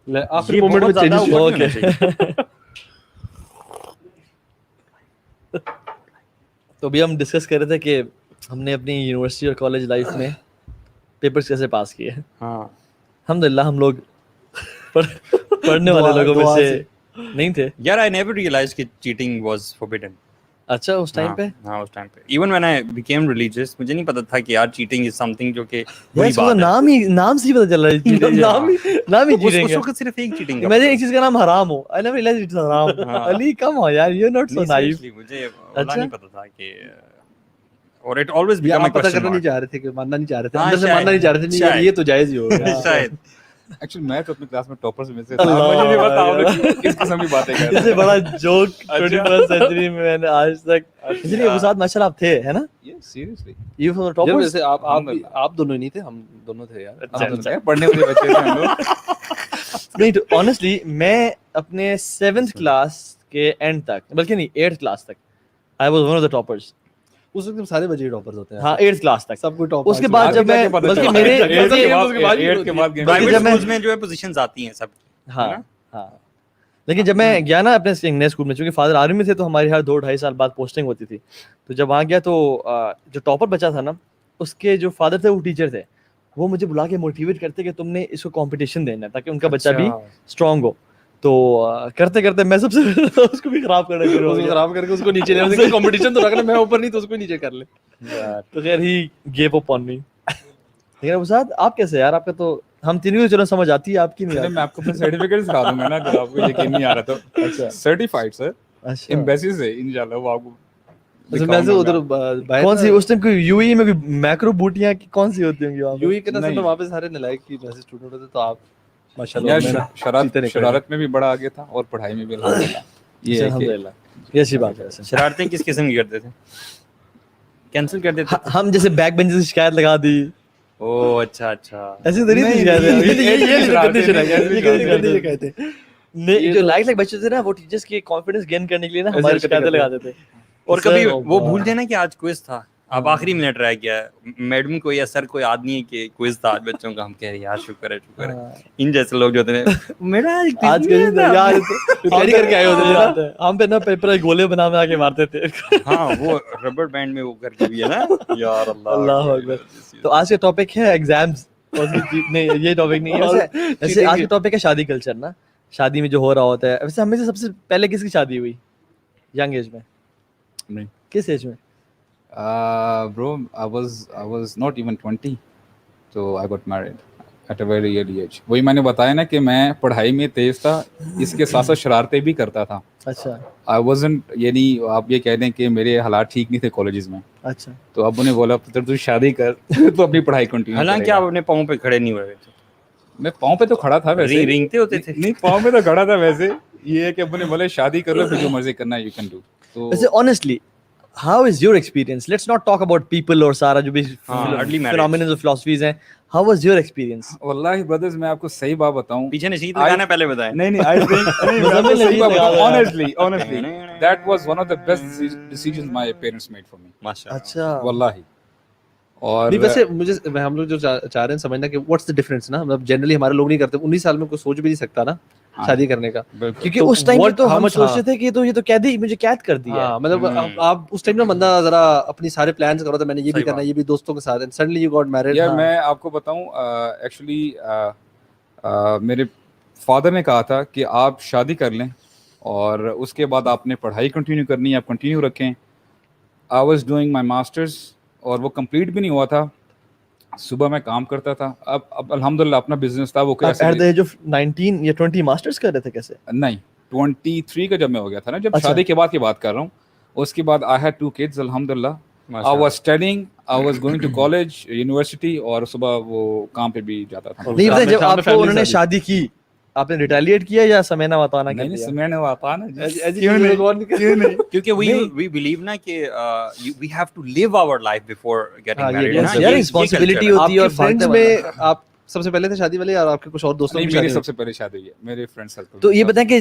آخری مومنٹ میں changes okay. تو ابھی ہم ڈسکس کر رہے تھے کہ ہم نے اپنی یونیورسٹی اور کالج لائف میں پیپرز کیسے پاس کیے. ہاں الحمد للہ ہم لوگ پڑھنے والے لوگوں میں سے نہیں تھے. یار I never realized کہ cheating was forbidden. اچھا اس ٹائم پہ ہاں اس ٹائم پہ even when I became religious مجھے نہیں پتا تھا کہ یار cheating is something جو کہ بری بات ہے. نام سے ہی پتہ چل رہا ہے نام ہی چیٹنگ ہے. اس وقت صرف ایک cheating میں نے ایک چیز کا نام حرام ہو. I never realized it's حرام. علی کم ہو یار, you're not so naive. مجھے نہیں پتا تھا کہ اور it always became a پتہ question کرنا نہیں mark. چاہ رہے تھے کہ ماننا نہیں چاہ رہے تھے, اندر سے ماننا نہیں چاہ رہے تھے یار یہ تو جائز ہی ہوگا. شاید ایکچولی میں تو اپنی کلاس میں ٹاپرز میں سے تھا, مجھے نہیں پتا آپ لوگ کس قسم کی باتیں کر رہے ہیں. اس سے بڑا جوک 21st سینچری میں میں نے آج تک. اس لیے ابو سعد ماشاءاللہ آپ تھے ہے نا, سیریسلی یو فار جب ٹاپرز. ویسے آپ دونوں ہی نہیں تھے, ہم دونوں تھے یار. پڑھنے والے بچے تھے ہم لوگ. نہیں تو آنیسٹلی میں اپنے 7th کلاس کے اینڈ تک, بلکہ نہیں 8th کلاس تک, I was one of the toppers. اس وقت سارے بچے ٹاپرز ہوتے ہیں. ہاں 8th کلاس تک سب کوئی ٹاپ. اس کے بعد جب میں بلکہ میرے پرائیویٹ اسکولز میں جو ہے پوزیشنز آتی ہیں سب. ہاں ہاں لیکن جب میں گیا نا اپنے نئے اسکول میں, چونکہ فادر آرمی میں تھے تو ہماری ہر 2-2.5 سال بعد پوسٹنگ ہوتی تھی. تو جب وہاں گیا تو جو ٹاپر بچہ تھا نا, اس کے جو فادر تھے وہ ٹیچر تھے, وہ مجھے بلا کے موٹیویٹ کرتے کہ تم نے اس کو کمپٹیشن دینا ہے تاکہ ان کا بچہ بھی اسٹرانگ ہو. تو کرتے کرتے میں سب سے اس کو بھی خراب کرنا شروع ہو گیا, خراب کر کے اس کو نیچے لے آنے. کمپٹیشن تو رکھنا, میں اوپر نہیں تو اس کو نیچے کر لے. تو خیر ہی گیو اپ آن می. لیکن ابو سعد آپ کیسے یار, آپ کا تو ہم تینوں چلو سمجھ آتی ہے, آپ کی نہیں. میں آپ کو اپنا سرٹیفکیٹ دکھا دوں گا نا اگر آپ کو یقین نہیں آ رہا تو. اچھا سرٹیفائڈ سر اچھا ایمبیسی سے انشاءاللہ وہ آپ کو ادھر کون سی اس ٹائم کوئی یو ای میں کوئی میکرو بوٹیاں کون سی ہوتی ہوں گی یو ای کے نا وہاں پہ سارے نلائق کی ویسے اسٹوڈنٹ ہوتے, تو آپ ماشاءاللہ شرارت میں بھی بڑا آگے تھا اور پڑھائی میں بھی الحمدللہ. یہ الحمدللہ یہ اچھی بات ہے. شرارتیں کس قسم کی کرتے تھے؟ کینسل کر دیتے تھے ہم جیسے بیک بینچ سے شکایت لگا دی, او اچھا اچھا ایسی تو نہیں شکایت ہے. جو لائک بچے تھے نا وہ ٹیچرس کے کانفیڈنس گین کرنے کے لیے نا ہماری شکایتیں لگاتے تھے. اور کبھی وہ بھول جائے نا کہ آج کوئز تھا, اب آخری منٹ رہ گیا ہے, میڈم کو یا سر کوئی یاد نہیں ہے کہ کوئز تھا آج بچوں کا, ہم کہہ رہے ہیں یار شکر ہے. ان جیسے لوگ جو ہوتے ہیں میرا آج یار کیری کر کے آئے ہوتے ہیں, ہم پہ نا پیپر گولے بنا کے مارتے تھے. ہاں وہ ربڑ بینڈ میں وہ کر کے بھی ہے نا. یار اللہ اکبر. تو آج کا ٹاپک ہے ایگزامز. نہیں یہ ٹاپک نہیں ہے ویسے, آج کا ٹاپک ہے شادی کلچر نا, شادی میں جو ہو رہا ہوتا ہے. ویسے ہمیں سے سب سے پہلے کس کی شادی ہوئی ینگ ایج میں؟ نہیں کس ایج میں؟ bro I was not even 20 so I got married at a very early age. وہی میں نے بتایا نا کہ میں پڑھائی میں تیز تھا, اس کے ساتھ ساتھ شرارتیں بھی کرتا تھا. اچھا I wasn't, یعنی آپ یہ کہہ دیں کہ میرے حالات ٹھیک نہیں تھے کالجز میں. اچھا تو اب انہیں بولا تو شادی کر تو اپنی پڑھائی کنٹینیو. حالانکہ آپ اپنے پاؤں پہ کھڑے نہیں ہوئے تھے. میں پاؤں پہ تو کھڑا تھا ویسے, رینگتے ہوتے تھے. نہیں پاؤں پہ تو کھڑا تھا ویسے. یہ ہے کہ اب انہیں بولے شادی کر لو, پھر جو مرضی کرنا ہے یو کین ڈو. تو ویسے honestly how is your experience? Let's not talk about people اور سارا جو بھی phenomena اور philosophies ہیں. How was your experience? واللہ brothers میں آپ کو صحیح بات بتاؤں, پیچھے نشید لگانا پہلے بتائیں. نہیں I think honestly that was one of the best decisions my parents made for me. ماشاءاللہ. اچھا واللہ. اور ویسے مجھے ہم لوگ جو چاہ رہے ہیں سمجھنا کہ واٹس دا ڈفرنس نا, مطلب جنرلی ہمارے لوگ نہیں کرتے. 19 سال میں کوئی سوچ بھی نہیں سکتا نا شادی کرنے کا, کیونکہ اس ٹائم تو ہم سوچتے تھے کہ یہ تو قیدی مجھے قید کر دیا. ہاں مطلب آپ اس ٹائم نا بندہ ذرا اپنی سارے پلانس کرو, تو میں نے یہ بھی کرنا ہے, یہ بھی دوستوں کے ساتھ, and suddenly you got married. یار میں آپ کو بتاؤں ایکچولی میرے فادر نے کہا تھا کہ آپ شادی کر لیں اور اس کے بعد آپ نے پڑھائی کنٹینیو کرنی ہے, آپ کنٹینیو رکھیں. I was doing my masters اور وہ کمپلیٹ بھی نہیں ہوا تھا. صبح میں کام کرتا تھا, اب الحمدللہ اپنا بزنس تھا. وہ ایٹ دی ایج آف 19 یا 20 ماسٹرز کر رہے تھے کیسے؟ نہیں 23 کا جب میں ہو گیا تھا نا, جب شادی کے بعد کی بات کر رہا ہوں. اس کے بعد آئی ہیڈ 2 kids الحمدللہ. I was studying, I was going to college, university, اور صبح وہ کام پہ بھی جاتا تھا. نہیں پتہ جب آپ کو انہوں نے شادی کی آپ نے ریٹیلیٹ کیا یا سمینا واتانا کیا؟ نہیں سمینا واتانا کیوں نہیں, کیونکہ we believe نا کہ we have to live our life before getting married. یار رسپانسبلٹی ہوتی ہے. اور فرینڈز میں آپ سب سے پہلے تھے شادی والے, اور آپ کے کچھ اور دوستوں کی؟ میری سب سے پہلے شادی ہوئی ہے میرے فرینڈ سرکل. تو یہ بتائیں کہ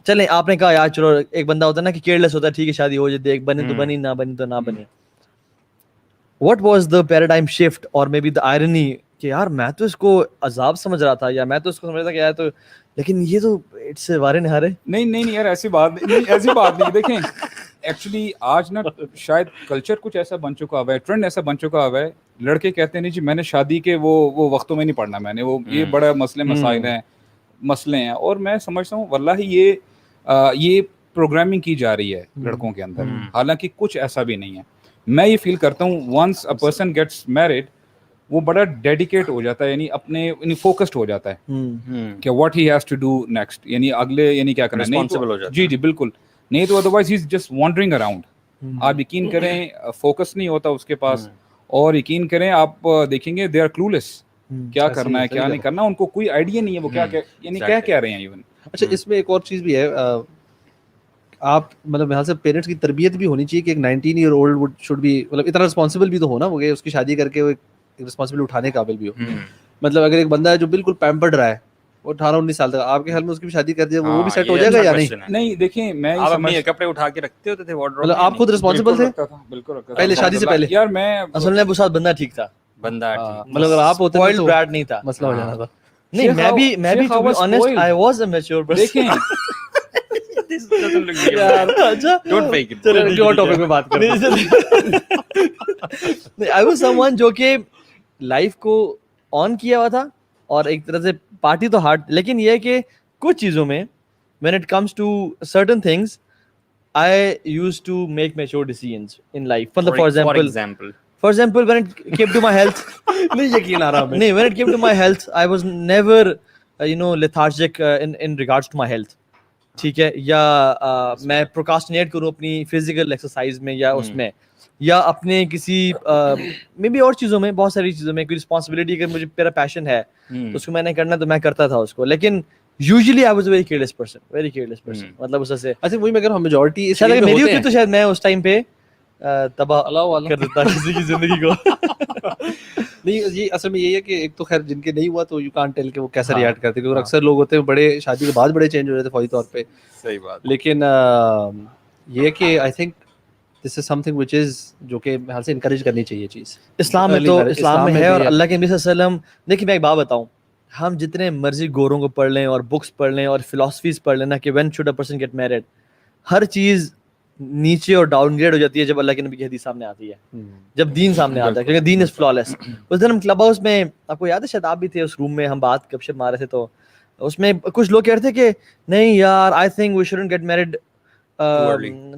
چلیں آپ نے کہا یار چلو ایک بندہ ہوتا ہے نا کہ کیئرلیس ہوتا ہے, ٹھیک ہے شادی ہو جائے, ایک بنی تو بنی, نہ بنی تو نہ بنی. What was the paradigm shift or maybe the irony کہ یار میں تو اس کو عذاب سمجھ رہا تھا, یا میں تو اس کو سمجھ رہا تھا کہ یار تو, لیکن یہ تو اٹس وارے نہارے. نہیں یار ایسی بات نہیں. دیکھیں ایکچولی آج نا شاید کلچر کچھ ایسا بن چکا ہوا ہے, ٹرینڈ ایسا بن چکا ہوا ہے, لڑکے کہتے ہیں نہیں جی میں نے شادی کے وہ وقتوں میں نہیں پڑھنا, میں نے وہ یہ بڑا مسئلے ہیں. اور میں سمجھتا ہوں واللہ یہ پروگرامنگ کی جا رہی ہے لڑکوں کے اندر, حالانکہ کچھ ایسا بھی نہیں ہے. میں یہ فیل کرتا ہوں once a person gets married وہ بڑا ڈیڈیکیٹ ہو جاتا ہے, یعنی فوکسڈ ہو جاتا ہے کہ what he has to do next, یعنی اگلے یعنی کیا کرنا ہے. جی بالکل, نہیں تو otherwise he is just wondering around. آپ یقین کریں فوکس نہیں ہوتا اس کے پاس, اور یقین کریں آپ دیکھیں گے دے آر کلولس, کیا کرنا ہے کیا نہیں کرنا, ان کو کوئی آئیڈیا نہیں ہے وہ کیا یعنی کیا رہے ہیں ایون. اچھا اس میں ایک اور چیز بھی ہے, آپ مطلب یہاں سے پیرنٹس کی تربیت بھی ہونی چاہیے کہ ایک 19 year old would should be, مطلب اتنا رسپانسبل بھی تو ہو نا وہ کہ اس کی شادی کر کے وہ ایک رسپانسبلٹی اٹھانے قابل بھی ہو. مطلب اگر ایک بندہ ہے جو بالکل پیمپرڈ رہا ہے, وہ 18-19 سال تک, آپ کے خیال میں اس کی بھی شادی کر دیا وہ بھی سیٹ ہو جائے گا یا نہیں؟ نہیں دیکھیں میں آپ اپنے کپڑے اٹھا کے رکھتے ہوتے تھے وارڈروب مطلب آپ خود رسپانسبل تھے بالکل پہلے شادی سے پہلے؟ یار میں اصل میں ابو سعد بندہ ٹھیک تھا, بندہ مطلب اگر آپ ہوتے spoiled brat نہیں تھا, مسئلہ ہو جانا تھا. نہیں میں بھی to be honest I was a mature person. دیکھیں I was someone جو کہ لائف کو آن کیا ہوا تھا, اور ایک طرح سے پارٹی تو ہارڈ, لیکن یہ کہ کچھ چیزوں میں when it comes to certain things I used to make mature decisions in life. مطلب for example when it came to my health نہیں یقین آ رہا ہمیں, when it came to my health I was never lethargic in regards to my health. ٹھیک ہے, یا میں پروکاسٹینیٹ کروں اپنی فزیکل ایکسرسائز میں, یا اس میں, یا اپنے کسی میں بھی اور چیزوں میں, بہت ساری چیزوں میں کوئی رسپانسبلٹی اگر مجھے میرا پیشن ہے تو اس کو میں نے کرنا تو میں کرتا تھا اس کو. لیکن usually I was a very careless person. مطلب اس سے اچھا وہی میں اگر میجورٹی شاید میری ہوتی تو شاید میں اس ٹائم پہ تباہ کر دیتا کسی کی زندگی کو. نہیں یہ اصل میں یہی ہے کہ ایک تو خیر جن کے نہیں ہوا تو یو کان ٹیل کہ وہ کیسا ریئیکٹ کرتے, کیونکہ اکثر لوگ ہوتے ہیں بڑے شادی کے بعد بڑے چینج ہو جاتے فوری طور پہ. صحیح بات. لیکن یہ کہ I think this is some thing which از جو کہ یہاں سے انکریج کرنی چاہیے چیز اسلام میں, تو اسلام میں ہے. اور اللہ کے نبی صلی اللہ علیہ وسلم, دیکھیے میں ایک بات بتاؤں, ہم جتنے مرضی گوروں کو پڑھ لیں اور بکس پڑھ لیں اور فلاسفیز پڑھ لیں نا کہ when should a person get married, ہر چیز نیچے اور ڈاؤن گریڈ ہو جاتی ہے جب اللہ کے نبی کی حدیث سامنے آتی ہے, جب دین سامنے آتا ہے, کیونکہ دین از فلالیس. اس دن ہم کلب ہاؤس میں, آپ کو یاد ہے شاید آپ بھی تھے اس روم میں, ہم بات گپ شپ مارے تھے, تو اس میں کچھ لوگ کہہ رہے تھے کہ نہیں یار I think we shouldn't get married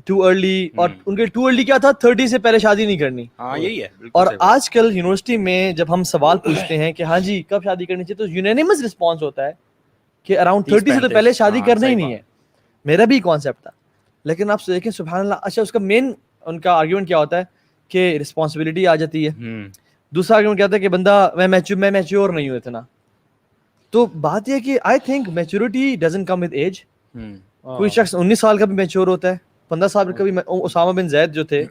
too early, اور ان کے ٹو ارلی کیا تھا 30 سے پہلے شادی نہیں کرنی. یہی ہے. اور آج کل یونیورسٹی میں جب ہم سوال پوچھتے ہیں کہ ہاں جی کب شادی کرنی چاہیے, تو یونینیمس رسپانس ہوتا ہے کہ اراؤنڈ 30 سے تو پہلے شادی کرنا ہی نہیں ہے. میرا بھی کانسیپٹ تھا, لیکن آپ دیکھیں سبحان اللہ. اچھا اس کا مین ان کا آرگیومنٹ کیا ہوتا ہے کہ رسپانسبلٹی آ جاتی ہے. دوسرا آرگیومنٹ کیا ہوتا ہے کہ بندہ میں میچور نہیں ہوں اتنا. تو بات یہ کہ I think maturity doesn't come with age. کوئی شخص 19 سال کا بھی میچور ہوتا ہے, 15 سال کا بھی. اسامہ بن زید جو تھے,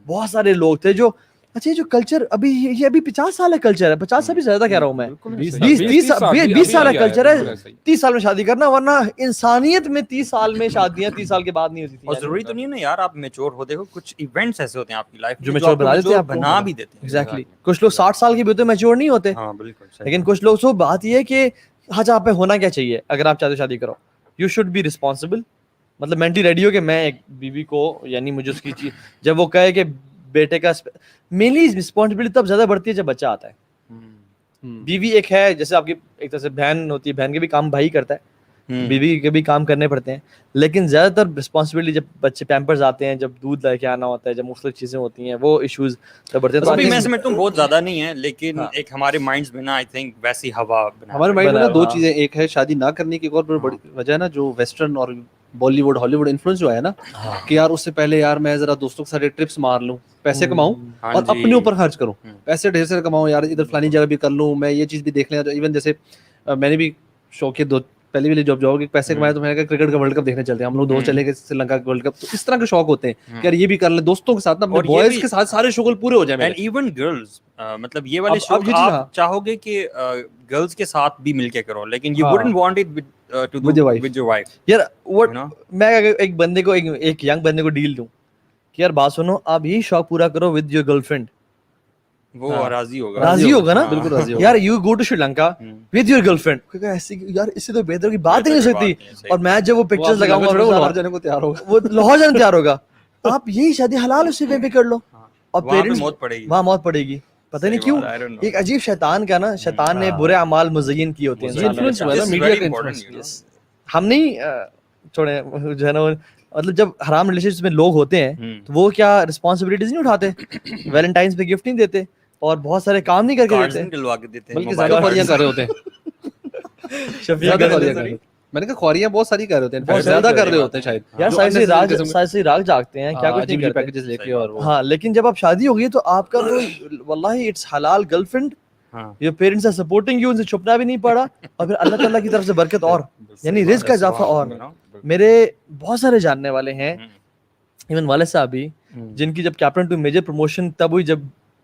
بہت سارے لوگ تھے جو, اچھا یہ جو کلچر ابھی یہ ابھی 50 سال کا کلچر ہے, 50 سے بھی زیادہ کہہ رہا ہوں میں, 20 سال کا کلچر ہے, 30 سال میں شادی کرنا, ورنہ انسانیت میں 30 سال میں شادیاں 30 سال کے بعد نہیں ہوتی تھی. اور ضروری تو نہیں ہے نا یار آپ میچور ہو, دیکھو کچھ ایونٹس ایسے ہوتے ہیں آپ کی لائف جو میچور بنا دیتے ہیں, بنا بھی دیتے ہیں. ایگزیکٹلی, کچھ لوگ 60 سال کے بھی ہوتے ہیں میچور نہیں ہوتے. ہاں بالکل. لیکن کچھ لوگ, سو بات یہ ہے کہ ہاں آپ پہ ہونا کیا چاہیے اگر آپ چاہتے ہو شادی کرو, یو شوڈ بی رسپانسبل. مطلب مینٹلی ریڈی ہو کہ میں ایک بیوی کو, یعنی مجھے اس کی چیز, جب وہ کہے کہ بیٹے کا مینلی رسپانسبلٹی تب زیادہ بڑھتی ہے جب بچہ آتا ہے. بیوی ایک ہے جیسے آپ کی ایک طرح سے بہن ہوتی ہے, بہن کے بھی کام بھائی کرتا ہے, بیوی کے بھی کام کرنے پڑتے ہیں, لیکن زیادہ تر رسپانسبلٹی جب بچے پیمپرز آتے ہیں, جب دودھ لے کے آنا ہوتا ہے, جب مختلف چیزیں ہوتی ہیں, وہ ایشوز بڑھتے ہیں. تو میں سمجھتا ہوں بہت زیادہ نہیں ہے, لیکن ایک ہمارے مائنڈز میں نا آئی تھنک ویسی ہوا ہمارے مائنڈ میں نا دو چیزیں, ایک ہے شادی نہ کرنے کی, ایک اور بڑی وجہ ہے نا جو ویسٹرن اور بالی ووڈ ہالی ووڈ انفلوئنس جو ہے نا کہ یار اس سے پہلے یار میں ذرا دوستوں کے ساتھ ٹرپس مار لوں, پیسے کماؤں اور اپنے اوپر خرچ کروں, پیسے ڈھیر سے کماؤں یار, ادھر فلانی جگہ بھی کر لوں, میں یہ چیز بھی دیکھ لیں. ایون جیسے میں نے بھی شوق ہے, پہلی والی جاب جاؤ کہ پیسے کمائے تو میں نے کہا کرکٹ کا ورلڈ کپ دیکھنے چلتے ہیں, ہم لوگ دوست چلے گئے سری لنکا کا ورلڈ کپ. تو اس طرح کے شوق ہوتے ہیں کہ یار یہ بھی کر لیں دوستوں کے ساتھ نا, اپنے بوائز کے ساتھ سارے شغل پورے ہو جائیں. اینڈ ایون گرلز, مطلب یہ والے شوق آپ چاہو گے کہ گرلز کے ساتھ بھی مل کے کرو, لیکن you wouldn't want it to do with your wife. یار میں ایک بندے کو, ایک ینگ بندے کو ڈیل دوں کہ یار بات سنو, آپ یہی شوق پورا کرو ود یور گرل فرینڈ, وہ راضی ہوگا نا بالکل راضی ہوگا. یار you go to Sri Lanka with your girlfriend, ایسی یار اس سے تو بہتر کی بات ہی نہیں ہو سکتی. اور میں جب وہ پکچرز لگاؤں گا لاہور جانے کو تیار ہوگا, وہ لاہور جانے تیار ہوگا. آپ یہی شادی حلال اسی پہ کر لو, اور پیرنٹس وہاں موت پڑے گی. پتہ نہیں کیوں ایک عجیب شیطان کا نا, شیطان نے برے اعمال مزین کیے ہوتے ہیں. انفلوئنس ہوا نا میڈیا کا انفلوئنس. ہم نہیں چھوڑے جو ہے نا, مطلب جب حرام ریلیشنز میں لوگ ہوتے ہیں تو وہ کیا رسپانسبلٹیز نہیں اٹھاتے, ویلنٹائنس پہ گفٹ نہیں دیتے, اور بہت سارے کام نہیں کر کے دیتے, بلکہ زیادہ خوریاں کر رہے ہوتے ہیں. میں نے کہا خوریاں بہت ساری کر رہے ہوتے ہیں, بہت زیادہ کر رہے ہوتے ہیں شاید. یار سائنسی راگ جاگتے ہیں, کیا کچھ نہیں کرتے پیکیجز لے کے. اور ہاں لیکن جب آپ شادی ہو گئی تو آپ کا تو واللہ اٹس حلال girlfriend, your parents are supporting you, ان سے چھپنا بھی نہیں پڑا, اور پھر اللہ تعالیٰ کی طرف سے برکت اور یعنی رزق کا اضافہ. اور میرے بہت سارے جاننے والے ہیں, ایون والد صاحب بھی, جن کی جب کیپٹن ٹو میجر پروموشن تب ہوئی جب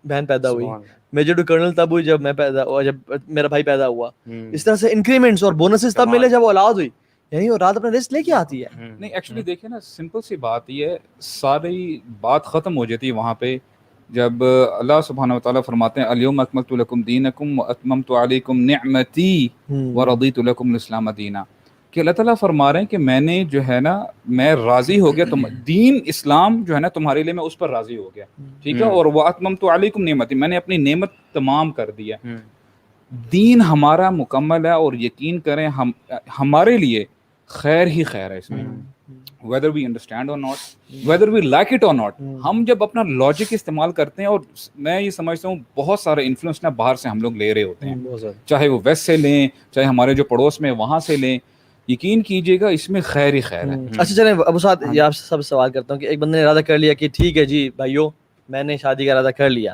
بہن پیدا ہوئی, میجر ٹو کرنل تب ہوئی جب میں پیدا ہوا, جب میرا بھائی پیدا ہوا. اس طرح سے انکریمنٹس اور بونسز تب ملے جب اولاد ہوئی. یعنی وہ رات اپنا رزق لے کے آتی ہے. نہیں ایکچولی دیکھیں نا, سمپل سی بات یہ ہے, ساری بات ختم ہو جاتی ہے وہاں پہ جب اللہ سبحانہ و تعالیٰ فرماتے ہیں الیوم اکملت لکم دینکم واتممت علیکم نعمتی ورضیت لکم الاسلام دینا, کہ اللہ تعالیٰ فرما رہے ہیں کہ میں نے جو ہے نا, میں راضی ہو گیا, تم دین اسلام جو ہے نا تمہارے لیے میں اس پر راضی ہو گیا, ٹھیک ہے. اور واتممت علیکم نعمتی, میں نے اپنی نعمت تمام کر دیا. دین ہمارا مکمل ہے, اور یقین کریں ہمارے لیے خیر ہی خیر ہے اس میں, whether we understand or not, whether we like it or not. ہم جب اپنا لاجک استعمال کرتے ہیں, اور میں یہ سمجھتا ہوں بہت سارے انفلوئنس نا باہر سے ہم لوگ لے رہے ہوتے ہیں, چاہے وہ ویسٹ سے لیں, چاہے ہمارے جو پڑوس میں وہاں سے لیں, یقین کیجیے گا اس میں خیر ہی خیر ہے. اچھا چلیں ابو سعد, یہ آپ سے سب سوال کرتا ہوں کہ ایک بندے نے ارادہ کر لیا کہ ٹھیک ہے جی بھائیو, میں نے شادی کا ارادہ کر لیا,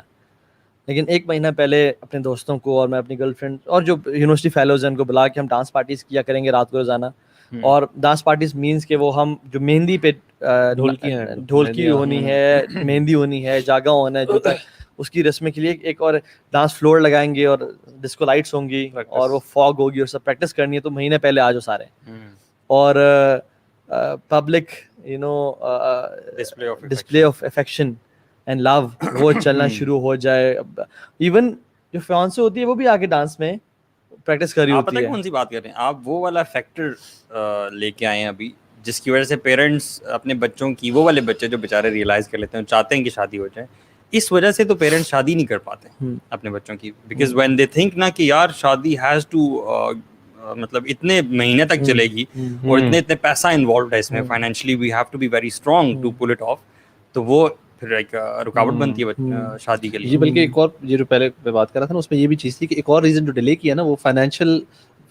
لیکن ایک مہینہ پہلے اپنے دوستوں کو اور میں اپنی گرل فرینڈ اور جو یونیورسٹی فیلوز ہیں ان کو بلا کے ہم ڈانس پارٹیز کیا کریں گے رات کو روزانہ. اور ڈانس پارٹیز مینس کہ وہ ہم جو مہندی پہ ڈھولکی ہونی ہے, مہندی ہونی ہے, جاگا ہونا ہے, جو تک اس کی رسم کے لیے ایک اور ڈانس فلور لگائیں گے, اور ڈسکو لائٹس ہوں گی, اور وہ فاگ ہوگی, اور سب پریکٹس کرنی ہے. تو مہینے پہلے آ جاؤ سارے, اور public you know display of affection and love وہ چلنا شروع ہو جائے. ایون جو فیانسے ہوتی ہے وہ بھی آگے ڈانس میں پریکٹس کر رہی ہوتی ہے. کون سی بات کر رہے ہیں آپ, وہ والا فیکٹر لے کے آئے ہیں ابھی, جس کی وجہ سے پیرنٹس اپنے بچوں کی, وہ والے بچے جو بیچارے ریئلائز کر لیتے ہیں, چاہتے ہیں کہ شادی ہو جائے, اس وجہ سے تو پیرنٹس شادی نہیں کر پاتے اپنے بچوں کی. بیکاز وین دے تھنک نا کہ یار شادی ہیز ٹو مطلب اتنے مہینے تک چلے گی, اور اتنے پیسہ انوالوڈ ہے اس میں, financially we have to be very strong to pull it off, تو وہ پھر ایک رکاوٹ بنتی ہے شادی کے لیے. جی بلکہ ایک اور, یہ جو پہلے میں بات کر رہا تھا نا, اس میں یہ بھی چیز تھی کہ ایک اور ریزن جو ڈیلے کیا نا, وہ فائنینشیل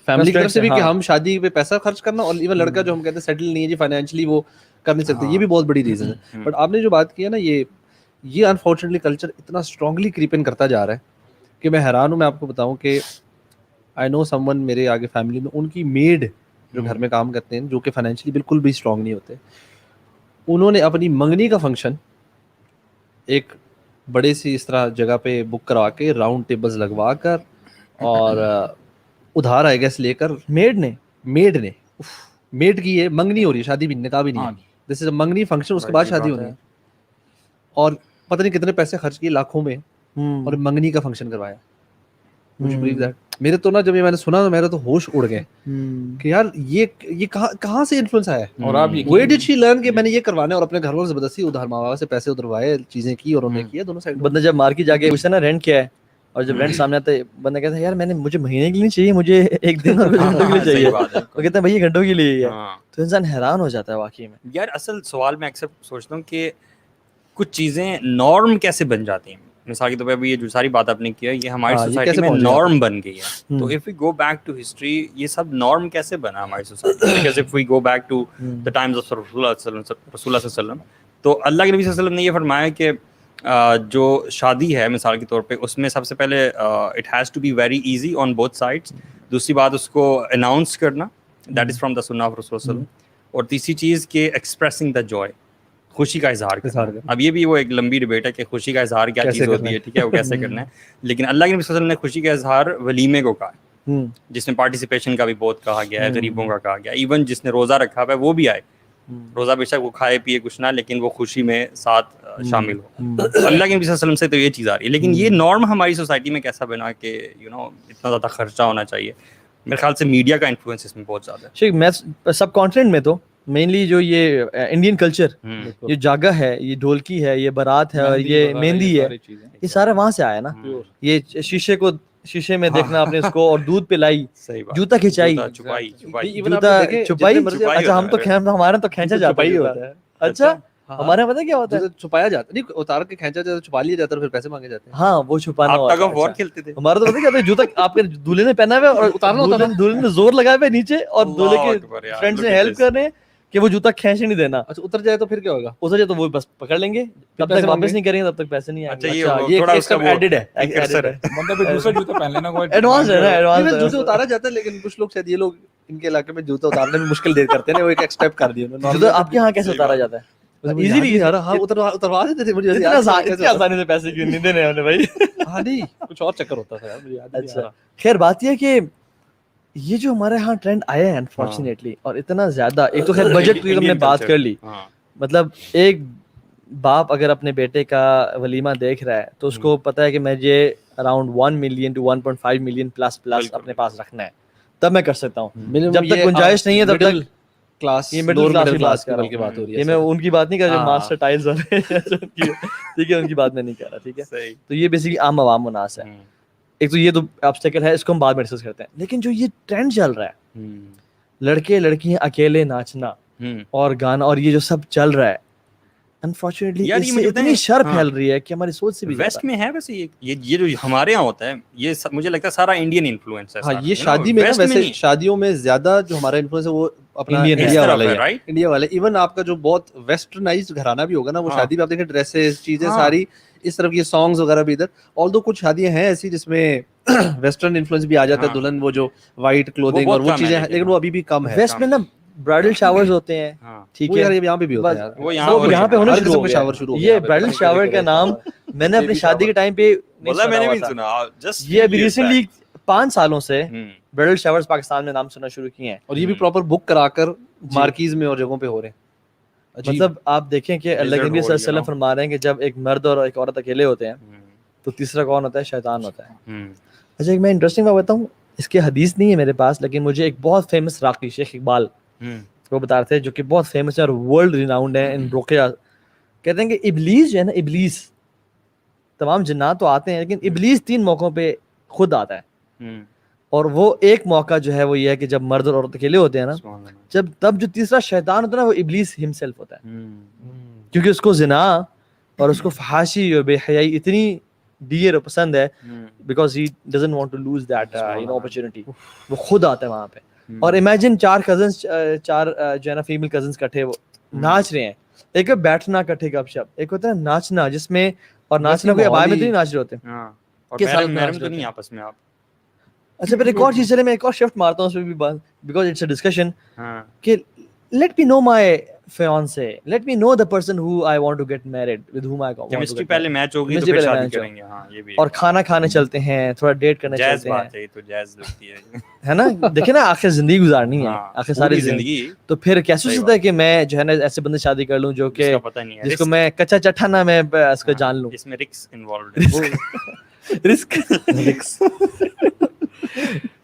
فیملی کی طرف سے بھی, کہ ہم شادی پہ پیسہ خرچ کرنا, اور ایون لڑکا جو ہم کہتے ہیں سیٹل نہیں ہے جی فائنینشلی, وہ کر نہیں سکتے, یہ بھی بہت بڑی ریزن ہے. بٹ آپ نے جو بات کی ہے نا, یہ انفارچونیٹلی کلچر اتنا اسٹرانگلی کریپ ان کرتا جا رہا ہے کہ میں حیران ہوں. میں آپ کو بتاؤں کہ آئی نو سم ون میرے آگے فیملی میں, ان کی میڈ جو گھر میں کام کرتے ہیں, جو کہ فائنینشلی بالکل بھی اسٹرانگ نہیں ہوتے, انہوں نے اپنی منگنی کا فنکشن ایک بڑے سی اس طرح جگہ پہ بک کروا کے, راؤنڈ ٹیبلز لگوا کر, اور ادھار آئے گیس لے کر, میڈ کی یہ منگنی ہو رہی ہے, شادی بھی نکاح بھی نہیں ہے, دس از اے منگنی فنکشن, اس کے بعد شادی ہونی ہے, اور پتہ نہیں کتنے پیسے خرچ کیے, لاکھوں میں, اور منگنی کا فنکشن کروایا. میرے تو نا جب یہ میں نے سنا تو میرے تو ہوش اڑ گئے کہ یار یہ کہاں سے انفلوئنس آیا ہے, اور آپ ویئر ڈڈ شی لرن کہ میں نے یہ کروانا ہے, اور اپنے گھر والوں سے زبردستی ادھار ماں باپ سے پیسے ادھروائے, چیزیں کی, اور انہوں نے کیا دونوں سائڈ. بندہ جب مارکیٹ جا کے پوچھتا نا رینٹ کیا ہے, اور جب رینٹ سامنے آتا ہے بندہ کہتا ہے یار مجھے مہینے کے لیے چاہیے, مجھے ایک دن اور کچھ گھنٹوں کے لیے چاہیے, وہ کہتا ہے بھائی گھنٹوں کے لیے ہے. تو انسان حیران ہو جاتا ہے واقعی میں. یار اصل سوال میں اکثر سوچتا ہوں کہ کچھ چیزیں نارم کیسے بن جاتی ہیں. مثال کے طور پہ ابھی یہ جو ساری بات آپ نے کیا, یہ ہماری سوسائٹی میں نارم بن گئی ہے. تو if we go back to history, یہ سب نارم کیسے بنا ہماری سوسائٹی میں؟ Because if we go back to the times of رسول اللہ صلی اللہ علیہ وسلم, تو اللہ کے نبی صلی اللہ علیہ وسلم نے یہ فرمایا کہ جو شادی ہے مثال کے طور پہ, اس میں سب سے پہلے it has to be very easy on both sides. دوسری بات, اس کو اناؤنس کرنا, دیٹ از فرام دا سنہ آف رسول وسلم. اور تیسری چیز کہ ایکسپریسنگ دا جوائے, خوشی کا اظہار کرنا. اب یہ بھی وہ ایک لمبی ڈبیٹ ہے کہ خوشی کا اظہار کیا چیز ہوتی ہے, ٹھیک ہے, وہ کیسے کرنا ہے. لیکن اللہ کے نبی صلی اللہ علیہ وسلم نے خوشی کا اظہار ولیمے کو کہا ہے, جس میں پارٹیسپیشن کا بھی بہت کہا گیا ہے, غریبوں کا کہا گیا, ایون جس نے روزہ رکھا ہوا ہے وہ بھی آئے. روزہ بے شک وہ کھائے پیے کچھ نہ, لیکن وہ خوشی میں ساتھ شامل ہو. اللہ کے نبی صلی اللہ علیہ وسلم سے تو یہ چیز آ رہی ہے, لیکن یہ نارم ہماری سوسائٹی میں کیسا بنا کہ اتنا زیادہ خرچہ ہونا چاہیے. میرے خیال سے میڈیا کا انفلوئنس اس میں بہت زیادہ ہے. میں سب کانٹیننٹ میں تو مینلی جو یہ انڈین کلچر, یہ جاگا ہے, یہ ڈھولکی ہے, یہ بارات ہے, اور یہ مہندی ہے, یہ سارا وہاں سے آیا نا. یہ شیشے میں دیکھنا آپ نے اس کو, اور دودھ پلائی, جوتا کھینچائی, جوتا چھپائی. اچھا ہم تو ہمارے تو کھینچا جاتا ہے. اچھا ہمارے یہاں پتہ کیا ہوتا ہے, چھپایا جاتا نہیں, اتار کے کھینچا جاتا, چھپا لیا جاتا, پھر پیسے مانگے جاتے ہیں. ہاں وہ چھپانا ہوتا ہے. کھیلتے تھے ہمارا تو پتہ کیا ہوتا ہے, جوتا آپ کے دولہے نے پہنا ہوا ہے اور اتارنا, دولہے نے زور لگایا ہوا ہے نیچے, اور دولہے کے فرینڈ سے ہیلپ کرنے کہ وہ جوتا کھینچ نہیں دینا. اچھا اتر جائے تو پھر کیا ہوگا؟ اتر جائے تو وہ بس پکڑ لیں گے, جب تک واپس نہیں کریں گے تب تک پیسے نہیں آئیں گے. اچھا یہ تھوڑا اس کا ایڈڈ ہے, مطلب دوسرا جوتا پہن لینا, کوئی ایڈوانس ہے نا, ایڈوانس جوتے اتارا جاتا ہے. لیکن کچھ لوگ شاید یہ لوگ ان کے علاقے میں جوتا اتارنے میں مشکل دیر کرتے ہیں, وہ ایک اسٹیپ کر دیا انہوں نے. جوتا آپ کے یہاں کیسے اتارا جاتا ہے؟ ایزیلی یار, ہاں اتروا دیتے تھے مجھے. اتنی آسانی سے پیسے کیوں نہیں دینے ہم نے بھائی؟ ہاں نہیں, کچھ اور چکر ہوتا تھا یار. اچھا خیر, بات یہ ہے کہ یہ جو ہمارے ہاں ٹرینڈ آیا ہے انفارچونیٹلی, اور اتنا زیادہ, ایک تو خیر بجٹ کی ہم نے بات کر لی, مطلب ایک باپ اگر اپنے بیٹے کا ولیمہ دیکھ رہا ہے تو اس کو پتہ ہے کہ مجھے around 1 million to 1.5 million plus اپنے پاس رکھنا ہے, تب میں کر سکتا ہوں. جب تک گنجائش نہیں ہے تب تک کلاس, یہ مڈل کلاس کی بات ہو رہی ہے. یہ میں ان کی بات نہیں کر رہا, ماسٹر ٹائلز والے, ٹھیک ہے, ان کی بات میں نہیں کر رہا, ٹھیک ہے. تو یہ بیسیکلی عام عوام مناس ہے. ایک تو یہ تو آبسٹیکل ہے, اس کو ہم بعد میں ڈسکس کرتے ہیں. لیکن جو یہ ٹرینڈ چل رہا ہے, لڑکے لڑکیاں اکیلے ناچنا اور گانا, اور یہ جو سب چل رہا ہے, انفارچونیٹلی اس سے اتنی شر پھیل رہی ہے کہ ہماری سوچ سے بھی ویسٹ میں ہے. ویسے یہ جو ہمارے یہاں ہوتا ہے, یہ مجھے لگتا ہے سارا انڈین انفلوئنس ہے. ہاں یہ شادی میں, ویسے شادیوں میں زیادہ جو ہمارا انفلوئنس ہے وہ اپنا انڈیا والا ہے, انڈیا والا. ایون آپ کا جو بہت ویسٹرنائزڈ گھرانہ بھی ہوگا نا, وہ شادی میں آپ دیکھیں ڈریسز, چیزیں ساری اس طرف کی, سانگز وغیرہ بھی ادھر. آلدو کچھ شادیاں ہیں ایسی جس میں ویسٹرن انفلوئنس بھی آ جاتا ہے, دلہن وہ جو وائٹ کلوتھنگ اور وہ چیزیں, لیکن وہ ابھی بھی کم ہے. ویسٹ میں نا برائڈل شاورز ہوتے ہیں, ٹھیک ہے, یہاں پہ بھی ہوتا ہے, وہ یہاں پہ ہونا شروع ہو گیا. یہ برائڈل شاور کا نام میں نے اپنی شادی کے ٹائم پہ نہیں سنا. یہ ابھی ریسنٹلی 5 سالوں سے برائڈل شاورز پاکستان میں نام سننا شروع کیے ہیں, اور یہ بھی پراپر بک کرا کر مارکیز میں اور جگہوں پہ ہو رہے ہیں. مطلب آپ دیکھیں کہ اللہ کے نبی صلی اللہ علیہ وسلم فرما رہے ہیں کہ جب ایک مرد اور ایک عورت اکیلے ہوتے ہیں تو تیسرا کون ہوتا ہے؟ شیطان ہوتا ہے. اچھا ایک میں انٹرسٹنگ بات بتاؤں, اس کے حدیث نہیں ہے میرے پاس, لیکن مجھے ایک بہت فیمس راقی شیخ اقبال وہ بتا رہے تھے, جو کہ بہت فیمس ہے اور ورلڈ ریناؤنڈ ہے ان رقیہ. کہتے ہیں کہ ابلیس جو ہے نا, ابلیس, تمام جنات تو آتے ہیں لیکن ابلیس 3 موقعوں پہ خود آتا ہے. اور وہ ایک موقع جو ہے وہ یہ ہے کہ جب مرد اور عورت اکیلے ہوتے ہیں نا, تب جو تیسرا شیطان ہوتا ہے نا, وہ ابلیس ہمسیلف ہوتا ہے, کیونکہ اس کو زنا اور اس کو فحاشی اور بے حیائی اتنی ڈیئر پسند ہے, because he doesn't want to lose that opportunity. وہ خود آتا ہے وہاں پہ. اور امیجن 4 کزنس, 4 جو ہے نا فیمل کزنس کٹھے وہ ناچ رہے ہیں. ایک ہے بیٹھنا کٹھے گپ شپ, ایک ہوتا ہے ناچنا, جس میں, اور ناچنا کوئی ابائے میں تو نہیں ناچ رہے ہوتے ہیں آپس میں آپ. اچھا پھر ایک اور چیز, چلے میں ایک اور شفٹ مارتا ہوں اس پہ بھی بات, بیکاز اٹس اے ڈسکشن, کہ let me know my fiancé, let me know the person who I want to get married, with whom I want to get married. Chemistry پہلے میچ ہوگی تو پھر شادی کریں گے. ہاں یہ بھی, اور کھانا کھانے چلتے ہیں, تھوڑا ڈیٹ کرنے چلتے ہیں. جیز تو جیز لگتی ہے نا, دیکھیں نا آخر زندگی گزارنی ہے, آخر ساری زندگی, تو پھر کیسے ہو سکتا ہے کہ میں جو ہے نا ایسے بندے شادی کر لوں جو کہ جس کو میں کچا چٹھا نہ میں اس کو جان لوں. اس میں رسک انوالوڈ ہے. رسک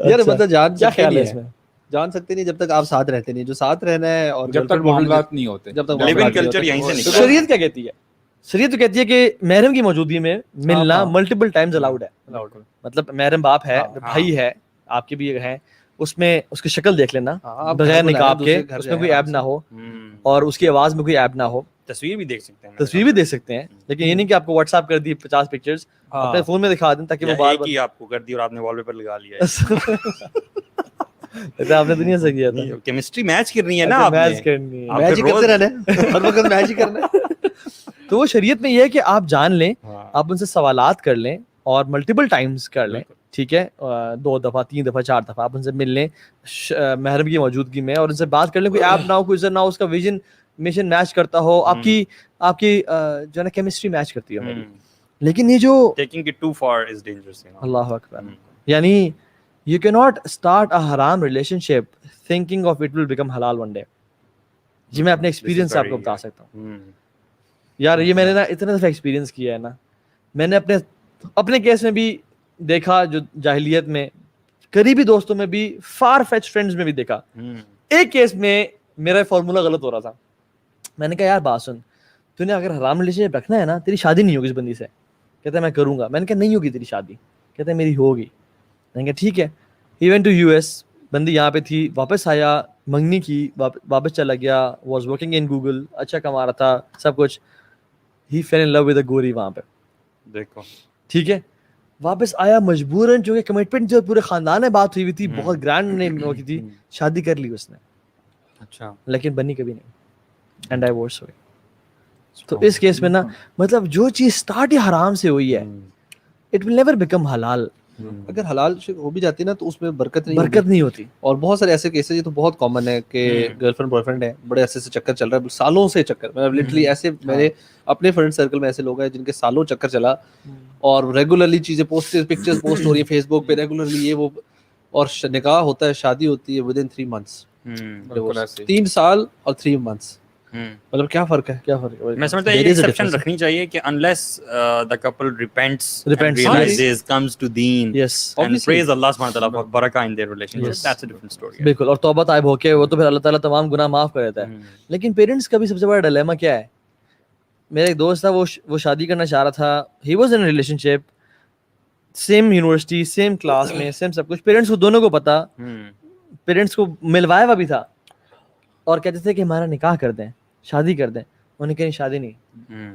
یار مطلب جان کیا خیال ہے اس میں؟ جان سکتے نہیں جب تک آپ ساتھ رہتے نہیں, جو ساتھ رہنا ہے, اور جب تک معاملات نہیں ہوتے, جب تک لیونگ کلچر یہیں سے نکلا. شریعت کیا کہتی ہے؟ شریعت تو کہتی ہے کہ محرم کی موجودگی میں ملنا ملٹیپل ٹائمز الاؤڈ ہے. مطلب محرم باپ ہے, بھائی ہے, آپ کے بھی ہیں, اس میں اس کی شکل دیکھ لینا بغیر نقاب کے, اس میں کوئی عیب نہ ہو, اور اس کی آواز میں کوئی عیب نہ ہو. تصویر بھی دیکھ سکتے ہیں, تصویر بھی دیکھ سکتے ہیں, لیکن یہ نہیں کہ آپ کو واٹس ایپ کر دی 50 پکچرز اپنے فون میں دکھا دیں تاکہ وہ بار بار آپ کو کر دی اور آپ نے وال پیپر لگا لیا. آپ نے دنیا سے کیا تھا, کیمسٹری میچ کرنی ہے نا, میچ کرنی ہے, میچ کرتے رہنا ہے, ہر وقت میچ ہی کرنا ہے. تو وہ شریعت میں یہ ہے کہ آپ جان لیں, آپ ان سے سوالات کر لیں اور ملٹیپل ٹائمز کر لیں, ٹھیک ہے, 2 دفعہ 3 دفعہ 4 دفعہ آپ ان سے مل لیں محرم کی موجودگی میں, اور ان سے بات کر لیں, کوئی ایپ نہ ہو, کوئی عذر نہ ہو, اس کا ویژن مشن میچ کرتا ہو, آپ کی جو ہے نا کیمسٹری میچ کرتی ہو. لیکن یہ جو taking it too far is dangerous, اللہ اکبر, یعنی you cannot start a haram relationship thinking of it will become halal one day. جی میں اپنے ایکسپیرینس سے آپ کو بتا سکتا ہوں یار. یہ میں نے نا اتنا دفعہ ایکسپیرینس کیا ہے نا, میں نے اپنے کیس میں بھی دیکھا, جو جاہلیت میں قریبی دوستوں میں بھی, فار فیچ فرینڈز میں بھی دیکھا. ایک کیس میں میرا فارمولا غلط ہو رہا تھا. میں نے کہا یار بات سن, تو نے اگر حرام ریلیشن شپ رکھنا ہے نا, تیری شادی نہیں ہوگی اس بندی سے. کہتا ہے میں کروں گا. میں نے کہا نہیں ہوگی تیری شادی. کہتا ہے میری ہوگی. میں نے کہا ٹھیک ہے. He went to U S, بندی یہاں پہ تھی, واپس آیا, منگنی کی, واپس چلا گیا, واز ورکنگ ان گوگل, اچھا کما رہا تھا سب کچھ. ہی فیل ان لو ود اے گوری وہاں پہ, دیکھو ٹھیک ہے. واپس آیا مجبوراً, جو کہ کمٹمنٹ جو پورے خاندان میں بات ہوئی ہوئی تھی, بہت گرینڈ نے ہو کی تھی, شادی کر لی اس نے. اچھا لیکن بنی کبھی نہیں, اینڈ ڈائیورس ہوئے. تو اس کیس میں نا مطلب جو چیز اسٹارٹ ہی حرام سے ہوئی ہے, اٹ ول نیور بیکم حلال. اگر حلال ہو بھی جاتی ہے نا تو اس میں برکت نہیں ہوتی. اور بہت سارے ایسے کیسز, یہ تو بہت کامن ہے کہ گرل فرینڈ بوائے فرینڈ ہے, بڑے عرصے سے چکر چل رہا ہے, سالوں سے چکر, مطلب لٹرلی ایسے میرے اپنے فرینڈ سرکل میں ایسے لوگ ہیں جن کے سالوں چکر چلا, اور ریگولرلی چیزیں پکچرز پوسٹ ہو رہی ہیں فیس بک پہ ریگولرلی, یہ وہ, اور نکاح ہوتا ہے, شادی ہوتی ہے ود ان 3 months, 3 سال اور 3 months. مطلب کیا فرق ہے, کیا فرق ہے. میں سمجھتا ہوں یہ ایکسیپشن رکھنی چاہیے کہ unless the couple repents and realizes, comes to deen and praise Allah subhanahu wa ta'ala for barakah in their relationship, that's a different story. بالکل, اور توبہ طائب ہو کے وہ تو پھر اللہ تعالیٰ تمام گناہ معاف کر دیتا ہے. لیکن پیرنٹس کا بھی سب سے بڑا ڈیلیما کیا ہے. میرا ایک دوست تھا, وہ شادی کرنا چاہ رہا تھا, he was in relation ship, same university, same class میں, سیم سب کچھ. پیرنٹس کو دونوں کو پتا, پیرنٹس کو ملوایا ہوا بھی تھا, اور کہتے تھے کہ ہمارا نکاح کر دیں, شادی کر دیں. انہوں نے کہا شادی نہیں.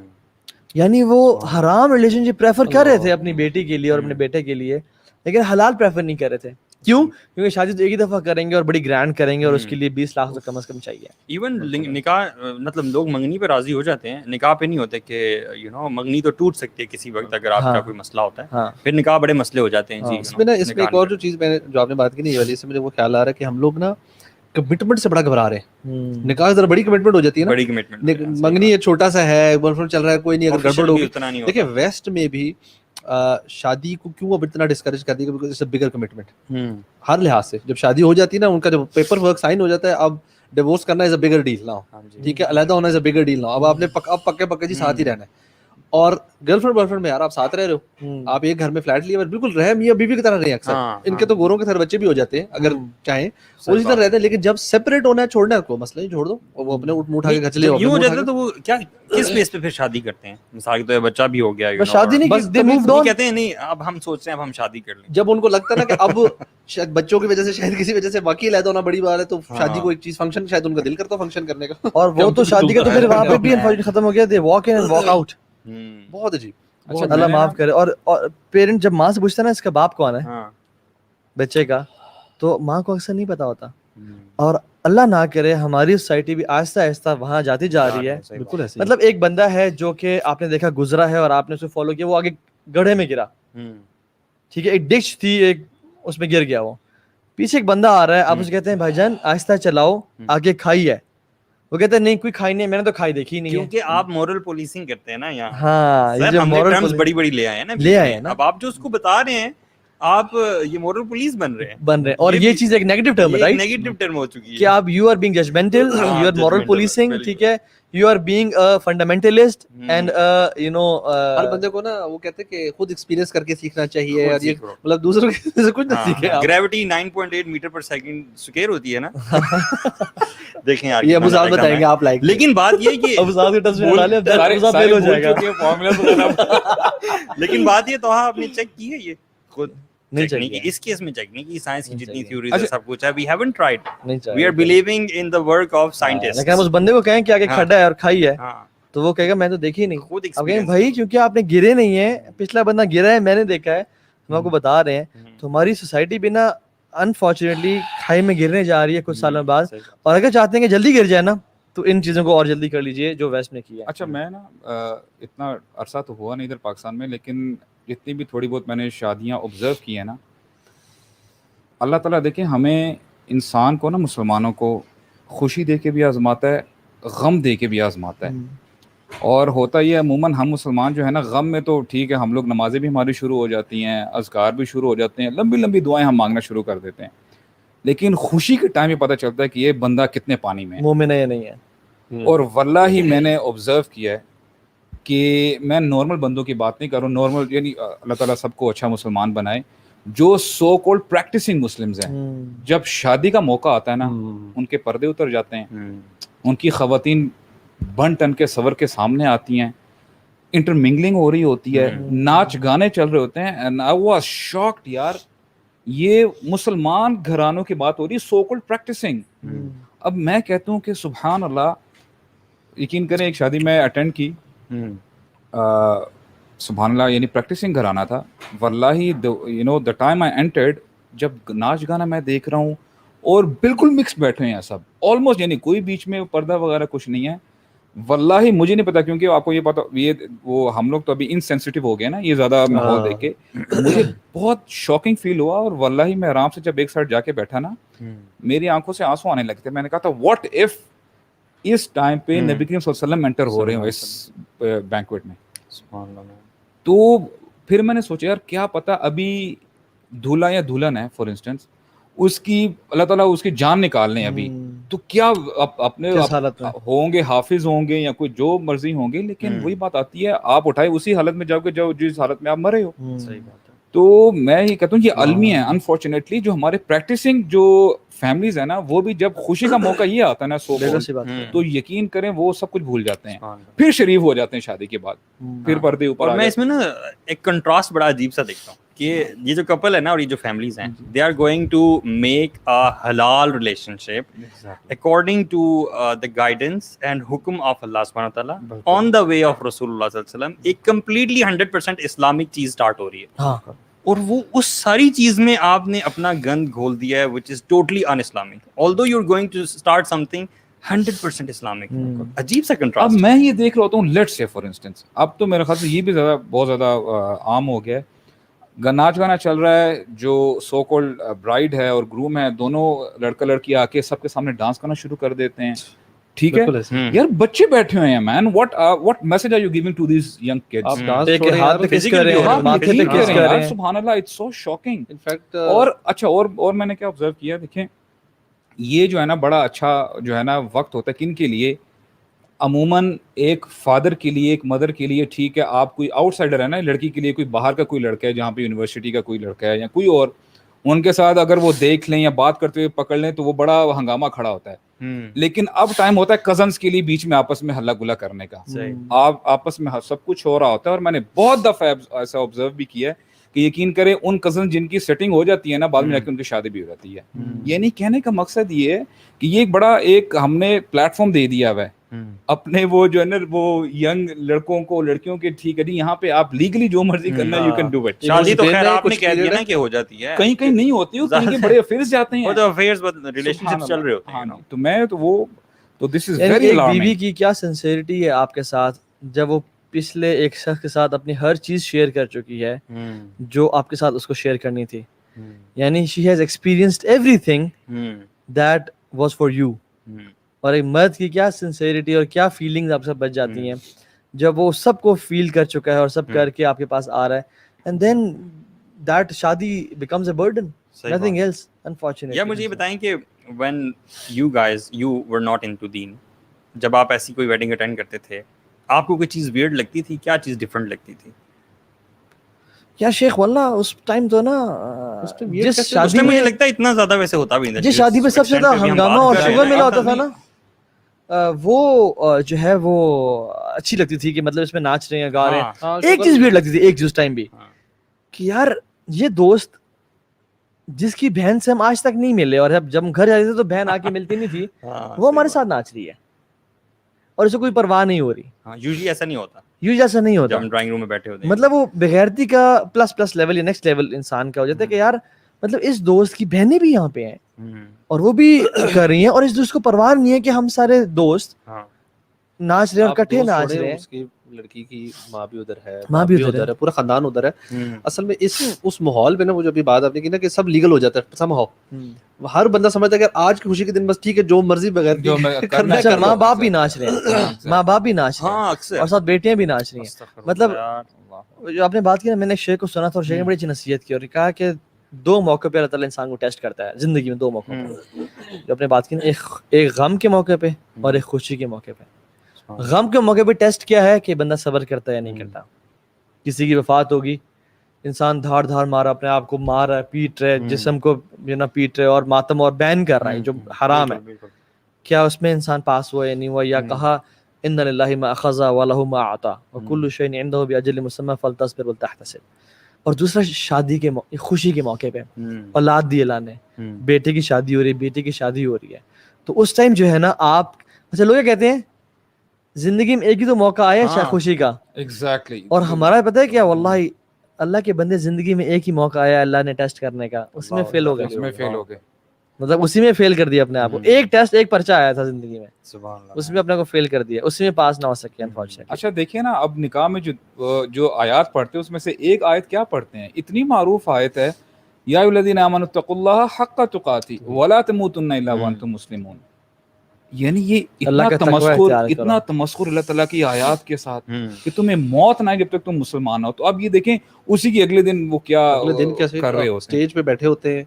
یعنی وہ حرام ریلیشن شپ پریفر کر رہے تھے اپنی بیٹی کے لیے اور اپنے بیٹے کے لیے, لیکن حلال پریفر نہیں کر رہے تھے. کیوں؟ کیونکہ شادی تو ایک ہی دفعہ کریں گے اور بڑی گرینڈ کریں گے, اور اس کے لیے 20 لاکھ تو کم از کم چاہیے. ایون نکاح, مطلب لوگ منگنی پہ راضی ہو جاتے ہیں, نکاح پہ نہیں ہوتے کہ منگنی تو ٹوٹ سکتی ہے کسی وقت اگر آپ کا کوئی مسئلہ ہوتا ہے, پھر نکاح بڑے مسئلے ہو جاتے ہیں. جی اس میں ایک اور جو چیز جو آپ نے بات کی نہیں, یہ والی سے مجھے وہ خیال آ رہا ہے کہ ہم لوگ نا کمٹمنٹ سے بڑا گھبرا رہے ہیں. نکاح ذرا بڑی کمٹمنٹ ہو جاتی ہے نا, بڑی کمٹمنٹ, منگنی ایک چھوٹا سا ہے, بوائے فرینڈ چل رہا ہے, کوئی نہیں, اگر گڑبڑ ہوگی. دیکھیں ویسٹ میں بھی شادی کو کیوں اب اتنا ڈسکریج کر دیا, because it's a bigger commitment ہر لحاظ سے. جب شادی ہو جاتی ہے نا, ان کا جب پیپر ورک سائن ہو جاتا ہے, اب ڈیورس کرنا از اے بگر ڈیل نا, ٹھیک ہے, علیحدہ ہونا از اے بگر ڈیل نا. اب آپ نے اب پکے جی ساتھ ہی رہنا ہے. اور گرل فرینڈ بوائے فرینڈ میں یار آپ ساتھ رہ رہے ہو, آپ ایک گھر میں فلیٹ لیے, بالکل رہ میاں بیوی کی طرح رہے. اکثر ان کے تو گوروں کے سارے بچے بھی ہو جاتے ہیں اگر چاہیں, اسی طرح رہتے ہیں. لیکن جب سیپریٹ ہونا ہے, چھوڑنا ہے کو مسئلہ ہی چھوڑ دو, وہ اپنے اٹھا کے گھر چلے یوں ہو جاتا ہے. تو وہ کیا کس بیس پہ پھر شادی کرتے ہیں؟ مثال کے طور پہ بچہ بھی ہو گیا, شادی نہیں, بس دے مووڈ آن, کہتے ہیں نہیں اب ہم سوچ رہے ہیں اب ہم شادی کر لیں. جب ان کو لگتا ہے نا کہ اب شاید بچوں کی وجہ سے, شاید کسی وجہ سے باقی علیحدہ ہونا بڑی بات ہے, تو شادی کو ایک چیز فنکشن, شاید ان کا دل کرتا فنکشن کرنے کا, اور وہ تو شادی کا تو پھر وہاں پہ بھی انفارچونیٹلی ختم ہو گیا. They walk in and walk out. بہت عجیب. اللہ معاف کرے. اور پیرنٹ جب ماں سے پوچھتا ہے نا اس کا باپ کون ہے بچے کا, تو ماں کو اکثر نہیں پتا ہوتا. اور اللہ نہ کرے ہماری سوسائٹی بھی آہستہ آہستہ وہاں جاتی جا رہی ہے. بالکل ایسے, مطلب ایک بندہ ہے جو کہ آپ نے دیکھا گزرا ہے اور آپ نے اسے فالو کیا, وہ آگے گڑھے میں گرا, ٹھیک ہے, ایک ڈش تھی, ایک اس میں گر گیا, وہ پیچھے ایک بندہ آ رہا ہے, آپ اسے کہتے ہیں بھائی جان آہستہ چلاؤ, آگے کھائی ہے, وہ کہتے ہیں نہیں کوئی کھائی نہیں, میں نے تو کھائی دیکھی نہیں ہے. کیونکہ آپ مورل پولیسنگ کرتے ہیں نا یہاں. ہاں, یہ جو مورل ٹرمز بڑی بڑی لے آئے ہیں نا, اب آپ جو اس کو بتا رہے ہیں آپ یہ مورل پولیس بن رہے ہیں. اور یہ چیز ایک نیگیٹو ٹرم ہے, رائٹ, نیگیٹو ٹرم ہو چکی ہے کہ آپ you are being judgemental, you are moral policing, ٹھیک ہے, you are being fundamentalist and you know. ہر بندے کو نا وہ کہتے ہیں کہ خود ایکسپیرینس کر کے سیکھنا چاہیے, اور یہ مطلب دوسروں سے کچھ نہ سیکھے. Gravity 9.8 metre per second square ہوتی ہے نا, دیکھیں یار یہ ابو صاحب بتائیں گے آپ لائک. لیکن بات یہ کہ ابو صاحب کے ٹچ میں ڈالے, ابو صاحب فیل ہو جائے گا. لیکن بات یہ تو آپ نے چیک کی ہے یہ خود نہیں چیک کی, اس کیس میں چیک نہیں کی, سائنس کی جتنی تھیوریز ہے سب کچھ ہے, we haven't tried, we are believing in the work of scientists. لیکن ہم اس بندے کو کہیں کہ آگے کھڈا ہے اور کھائی ہے, تو وہ کہے گا میں تو دیکھی نہیں. اب کہیں بھائی کیونکہ آپ نے گرے نہیں ہیں, پچھلا بندہ گرا ہے, میں نے دیکھا ہے, ہم آپ کو بتا رہے ہیں. تو ہماری سوسائٹی بھی نا انفارچونیٹلی کھائی میں گرنے جا رہی ہے کچھ سالوں بعد, اور اگر چاہتے ہیں کہ جلدی گر جائے نا تو ان چیزوں کو اور جلدی کر لیجئے جو ویسٹ نے کیا. اچھا میں نا اتنا عرصہ تو ہوا نہیں ادھر پاکستان میں, لیکن جتنی بھی تھوڑی بہت میں نے شادیاں آبزرو کی ہیں نا, اللہ تعالیٰ دیکھیں ہمیں انسان کو نا, مسلمانوں کو خوشی دے کے بھی آزماتا ہے, غم دے کے بھی آزماتا ہے. اور ہوتا یہ عموماً ہم مسلمان جو ہے نا, غم میں تو ٹھیک ہے, ہم لوگ نمازیں بھی ہماری شروع ہو جاتی ہیں, اذکار بھی شروع ہو جاتے ہیں, لمبی لمبی دعائیں ہم مانگنا شروع کر دیتے ہیں. لیکن خوشی کے ٹائم میں پتہ چلتا ہے کہ یہ بندہ کتنے پانی میں ہے, مومن ہے یا نہیں ہے. اور واللہ میں نے آبزرو کیا ہے کہ میں نارمل بندوں کی بات نہیں کر رہا ہوں, نارمل یعنی اللہ تعالیٰ سب کو اچھا مسلمان بنائے, جو سو کولڈ پریکٹسنگ مسلمز ہیں, جب شادی کا موقع آتا ہے نا ان کے پردے اتر جاتے ہیں, ان کی خواتین بن ٹن کے سور کے سامنے آتی ہیں, انٹرمنگلنگ ہو رہی ہوتی ہے, ناچ گانے چل رہے ہوتے ہیں. اینڈ آئی واز شاکڈ یار, یہ مسلمان گھرانوں کی بات ہو رہی ہے, سو کولڈ پریکٹسنگ. اب میں کہتا ہوں کہ سبحان اللہ, یقین کریں ایک شادی میں اٹینڈ کی, سبحان اللہ, یعنی پریکٹسنگ گھرانہ تھا واللہ. You know the time I entered, جب ناچ گانا میں دیکھ رہا ہوں اور بالکل مکس بیٹھے ہیں سب آلموسٹ, یعنی کوئی بیچ میں پردہ وغیرہ کچھ نہیں ہے. واللہ مجھے نہیں پتا, کیونکہ آپ کو یہ پتا, یہ وہ ہم لوگ تو ابھی انسینسٹیو ہو گئے نا یہ زیادہ ماحول دیکھ کے, مجھے بہت شاکنگ فیل ہوا. اور واللہ میں آرام سے جب ایک سائڈ جا کے بیٹھا نا, میری آنکھوں سے آنسو آنے لگتے. میں نے کہا تھا واٹ اف اس ٹائم پہ نبی کریم صلی اللہ علیہ وسلم انٹر ہو رہے ہوں اس بینکویٹ میں. تو پھر میں نے سوچا یار کیا پتا ابھی دولہا یا دلہن ہے فار انسٹنس, اس کی اللہ تعالیٰ اس کی جان نکال لیں ابھی, تو کیا اپنے ہوں گے, حافظ ہوں گے یا کوئی جو مرضی ہوں گے, لیکن وہی بات آتی ہے آپ اٹھائے اسی حالت میں جاؤ گے جس حالت میں آپ مرے ہو. صحیح بات ہے. تو میں یہ کہتا ہوں یہ المی ہے انفارچونیٹلی, جو ہمارے پریکٹسنگ جو فیملیز ہیں نا, وہ بھی جب خوشی کا موقع یہ آتا ہے نا سو تو یقین کریں وہ سب کچھ بھول جاتے ہیں, پھر شریف ہو جاتے ہیں شادی کے بعد, پھر پردے اوپر. اور میں اس میں نا ایک کنٹراسٹ بڑا عجیب سا دیکھتا ہوں کہ یہ جو کپل ہے نا اور یہ جو فیملیز ہیں, they are going to make a حلال relationship according to the guidance and حکم آف اللہ سبحانہ تعالیٰ آن دا وے آف رسول اللہ صلی اللہ علیہ وسلم. ایک کمپلیٹلی 100% اسلامک چیز اسٹارٹ ہو رہی ہے, اور وہ اس ساری چیز میں آپ نے اپنا گند گھول دیا ہے which is totally un-Islamic, although you're going to start something 100% Islamic. عجیب سا کنٹراسٹ. اب میں یہ دیکھ رہا ہوں, لیٹس سے فار انسٹنس, اب تو میرے خیال سے یہ بھی زیادہ بہت زیادہ عام ہو گیا ہے, ناچ گانا چل رہا ہے, جو سو کولڈ برائڈ ہے اور گروم ہے دونوں لڑکا لڑکی آ کے سب کے سامنے ڈانس کرنا شروع کر دیتے ہیں. ٹھیک ہے یار, بچے بیٹھے ہوئے ہیں مین, what message are you giving to these young kids? آپ ڈانس ایک ہاتھ پہ کس کر رہے ہیں, ماتھے پہ کس کر رہے ہیں, سبحان اللہ, it's so shocking. In fact اور اچھا اور میں نے کیا آبزرو کیا, دیکھیں یہ جو ہے نا بڑا اچھا جو ہے نا وقت ہوتا ہے کن کے لیے, عموماً ایک فادر کے لیے, ایک مدر کے لیے. ٹھیک ہے آپ کوئی آؤٹ سائڈر ہے نا, لڑکی کے لیے کوئی باہر کا کوئی لڑکا ہے جہاں پہ یونیورسٹی کا کوئی لڑکا ہے یا کوئی اور, ان کے ساتھ اگر وہ دیکھ لیں یا بات کرتے ہوئے پکڑ لیں تو وہ بڑا ہنگامہ کھڑا ہوتا ہے. لیکن اب ٹائم ہوتا ہے کزنس کے لیے بیچ میں آپس میں ہلا گلا کرنے کا, آپ آپس میں سب کچھ ہو رہا ہوتا ہے. اور میں نے بہت دفعہ ایسا آبزرو بھی کیا ہے کہ یقین کریں ان کزن جن کی سیٹنگ ہو جاتی ہے نا, بعد میں جا کے ان کی شادی بھی ہو جاتی ہے. یعنی کہنے کا مقصد یہ ہے کہ یہ بڑا ایک ہم نے پلیٹ فارم دے دیا ہوا ہے اپنے وہ جو ہے نا وہ ینگ لڑکوں کو لڑکیوں کے. ٹھیک ہے جی, یہاں پہ آپ لیگلی جو مرضی کرنا یو کین ڈو اٹ. شادی تو خیر آپ نے کہہ دیا نا کہ ہو جاتی ہے, کہیں کہیں نہیں ہوتی, کہیں بڑے افیئرز جاتے ہیں, افیئرز ریلیشن شپ چل رہے ہوتے ہیں. تو میں تو وہ تو دس از ویری الارمنگ. بیوی کی کیا سنسیئرٹی ہے آپ کے ساتھ جب وہ پچھلے ایک شخص کے ساتھ اپنی ہر چیز شیئر کر چکی ہے جو آپ کے ساتھ اس کو شیئر کرنی تھی. یعنی she has experienced every thing that was for you. اور ایک مرد کی کیا سنسیئرٹی اور کیا فیلنگز آپ سے بچ جاتی ہیں جب وہ سب کو فیل کر چکا ہے اور سب کر کے آپ کے پاس آ رہا ہے, اینڈ دین دیٹ شادی becomes a burden, nothing else unfortunately. یا مجھے یہ بتائیں کہ when you guys you were not into deen, جب آپ ایسی کوئی ویڈنگ اٹینڈ کرتے تھے آپ کو کوئی چیز ویئرڈ لگتی تھی, کیا چیز ڈفرنٹ لگتی تھی؟ یا شیخ واللہ اس ٹائم تو نا جس شادی میں مجھے لگتا ہے اتنا زیادہ ویسے ہوتا بھی نہیں, جس شادی میں سب سے زیادہ ہنگامہ اور شوگر ملا ہوتا تھا نا, وہ جو ہے وہ اچھی لگتی تھی کہ مطلب اس میں ناچ رہے ہیں گا رہے ہیں. ایک چیز ویئرڈ لگتی تھی ایک چیز ٹائم بھی کہ یار یہ دوست جس کی بہن سے ہم آج تک نہیں ملے, اور جب ہم گھر جاتے تھے تو بہن آ کے ملتی نہیں تھی, وہ ہمارے ساتھ ناچ رہی ہے اور اسے کوئی پرواہ نہیں ہو رہی. یوزلی ایسا نہیں ہوتا, یوزلی ایسا نہیں ہوتا. ہم ڈرائنگ روم میں بیٹھے ہوتے ہیں, مطلب وہ بغیرتی کا پلس لیول یا نیکسٹ لیول انسان کا ہو جاتا ہے کہ یار مطلب اس دوست کی بہنیں بھی یہاں پہ ہیں اور وہ بھی کر رہی ہیں, اور اس دوست کو پرواہ نہیں ہے کہ ہم سارے دوست ناچ رہے ہیں اور کٹھے ناچ رہے ہیں. اس کی لڑکی کی ماں بھی ادھر ہے, ماں بھی ادھر ہے, پورا خاندان ادھر ہے. اصل میں اس ماحول میں نا وہ جو ابھی بات آپ نے کی نا کہ سب لیگل ہو جاتا ہے سم ہاؤ, ہر بندہ سمجھتا ہے کہ آج کی خوشی کے دن بس ٹھیک ہے جو مرضی بغیر ماں باپ بھی ناچ رہے ہیں, ماں باپ بھی ناچ رہے ہیں اور ساتھ بیٹیاں بھی ناچ رہی ہیں. مطلب جو آپ نے بات کی نا, میں نے ایک شیخ کو سنا تھا اور شیخ نے بڑی اچھی نصیحت کی اور کہا کہ دو موقع پہ اللہ تعالیٰ انسان کو ٹیسٹ کرتا ہے زندگی میں, 2 موقع پہ جو اپنے بات کی نا, ایک غم کے موقع پہ اور ایک خوشی کے موقع پہ. غم کے موقع پہ ٹیسٹ کیا ہے کہ بندہ صبر کرتا ہے یا نہیں کرتا. کسی کی وفات ہوگی, انسان دھاڑ دھاڑ مارا, اپنے آپ کو مار رہا ہے, پیٹ رہے, جسم کو پیٹ رہے اور ماتم اور بین کر رہا ہے جو حرام ہے. کیا اس میں انسان پاس ہوا یا نہیں ہوا, یا کہا ان للہ ما اخذ ولہ ما اعطى وكل شيء عنده باجل مسمى فلتصبر ولتحتسب. اور دوسرا شادی کے خوشی کے موقع پہ اولاد دی اللہ نے, بیٹے کی شادی ہو رہی ہے, بیٹی کی شادی ہو رہی ہے, تو اس ٹائم جو ہے نا آپ, اچھا لوگ کیا کہتے ہیں زندگی میں ایک ہی تو موقع آیا ہے خوشی کا, ایگزیکٹلی, اور ہمارا پتہ ہے کیا, واللہ اللہ کے بندے زندگی میں ایک ہی موقع آیا اللہ نے ٹیسٹ کرنے کا, اس میں فیل ہو گئے, مطلب اسی میں فیل کر دیا اپنے آپ کو. ایک ٹیسٹ, ایک پرچہ آیا تھا زندگی میں, اس میں اپنے کو فیل کر دیا, اسی میں پاس نہ ہو سکے انفارچونیٹلی. اچھا دیکھیے نا, اب نکاح میں جو آیات پڑھتے ہیں اس میں سے ایک آیت کیا پڑھتے ہیں, اتنی معروف آیت ہے, یا ایھا الذین آمنوا اتقوا اللہ حق تقاتہ ولا تموتن الا وانتم مسلمون. یعنی یہ اتنا تمسخر اللہ تعالیٰ کی آیات کے ساتھ کہ تمہیں موت نہ آئے جب تک تم مسلمان ہو. تو اب یہ دیکھیں اسی کے اگلے دن وہ کیا کر رہے ہوتے ہیں, اسٹیج پہ بیٹھے ہوتے ہیں,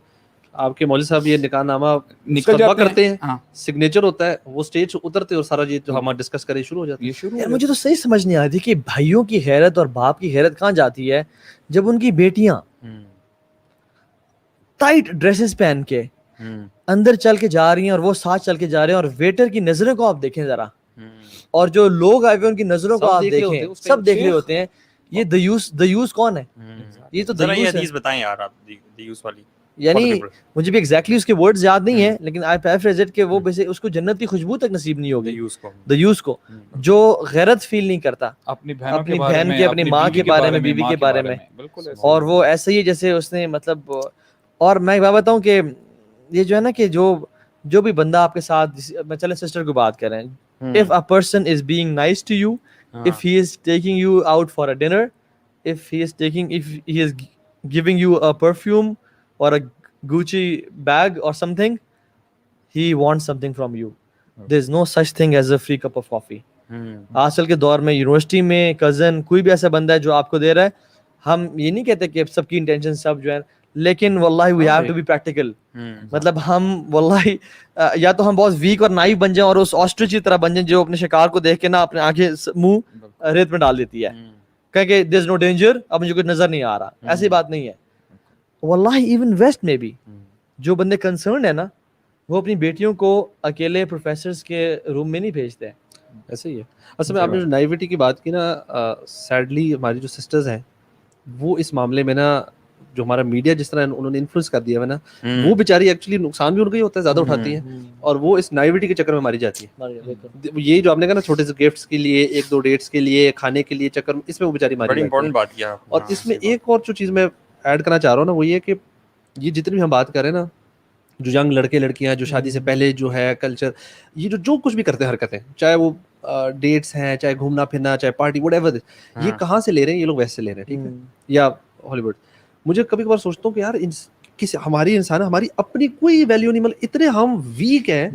آپ کے مولوی صاحب یہ نکاح نامہ نکل کرتے ہیں, سگنیچر ہوتا ہے, وہ اسٹیج اترتے اور سارا یہ جو ہم ڈسکس کریں شروع ہو جاتا ہے. مجھے تو صحیح سمجھ نہیں آتی کہ بھائیوں کی حیرت اور باپ کی حیرت کہاں جاتی ہے جب ان کی بیٹیاں ٹائٹ ڈریسز پہن کے اندر چل کے جا رہی ہیں اور وہ ساتھ چل کے جا رہے ہیں, اور ویٹر کی نظروں کو آپ دیکھیں ذرا, اور جو لوگ آئے ہوئے ان کی نظروں کو آپ دیکھیں, سب دیکھ رہے ہوتے ہیں یہ دیوس کون ہے, یہ تو دیوس ہے. بتائیں یار آپ دیوس والی, یعنی مجھے بھی ایگزیکٹلی اس کے ورڈز یاد نہیں ہیں, لیکن آئی پیرافریز اٹ کہ وہ اس کو جنت کی خوشبو تک نصیب نہیں ہوگی دیوس کو, جو غیرت فیل نہیں کرتا اپنی بہن کے, اپنی ماں کے بارے میں, بیوی کے بارے میں, اور وہ ایسے ہی جیسے اس نے مطلب. اور میں ایک بات بتاؤں کہ یہ جو ہے نا کہ جو بھی بندہ آپ کے ساتھ, میں چلے سسٹر کو بات کر رہے ہیں, if a person is being nice to you, if he is taking you out for a dinner, if he is giving you a perfume or a Gucci bag or something, he wants something from you. There's no such thing as a free cup of coffee. آج کل کے دور میں university میں cousin کوئی بھی ایسا بندہ ہے جو آپ کو دے رہا ہے, ہم یہ نہیں کہتے کہ سب کی انٹینشن سب جو ہے, لیکن واللہ we have to be practical. مطلب ہم واللہ یا تو ہم بہت ویک اور نائف بن جائیں اور اس آسٹرچ کی طرح بن جائیں جو اپنے شکار کو دیکھ کے نا اپنے آنکھیں منہ ریت میں ڈال دیتی ہے, کہ دیر از نو ڈینجر, اب مجھے کچھ نظر نہیں آ رہا. ایسی بات نہیں ہے واللہ. ایون ویسٹ میں بھی جو بندے کنسرنڈ ہیں نا, وہ اپنی بیٹیوں کو اکیلے پروفیسرز کے روم میں نہیں بھیجتے. ایسے ہی ہے. اصل میں آپ نے جو نائیوٹی کی بات کی نا, سیڈلی ہماری جو سسٹرز ہیں وہ اس معاملے میں نا, جو ہمارا میڈیا جس طرح انہوں نے انفلوئنس کر دیا ہے نا, وہ بیچاری ایکچولی نقصان بھی ان کا ہی ہوتا ہے, زیادہ اٹھاتی ہیں, اور وہ اس نائیوٹی کے چکر میں ماری جاتی ہے. یہ جو آپ نے کہا نا چھوٹے سے گفٹس کے لیے, 1-2 ڈیٹس کے لیے, کھانے کے لیے چکر میں, اس میں وہ بیچاری ماری جاتی ہے. اور اس میں ایک اور جو چیز میں ایڈ کرنا چاہ رہا ہوں نا, وہ یہ کہ یہ جتنی بھی ہم بات کر رہے ہیں نا, جو ینگ لڑکے لڑکیاں جو شادی سے پہلے جو ہے کلچر, یہ جو کچھ بھی کرتے ہیں حرکتیں, چاہے وہ ڈیٹس ہیں, چاہے گھومنا پھرنا, چاہے پارٹی, وٹ ایور, یہ کہاں سے لے رہے ہیں, یہ لوگ ویسے سے لے رہے ہیں, ٹھیک ہے, یا ہالی ووڈ. مجھے کبھی کبھار سوچتا ہوں کہ یار ہماری انسان, ہماری اپنی کوئی ویلیو نہیں, مطلب اتنے ہم ویک ہیں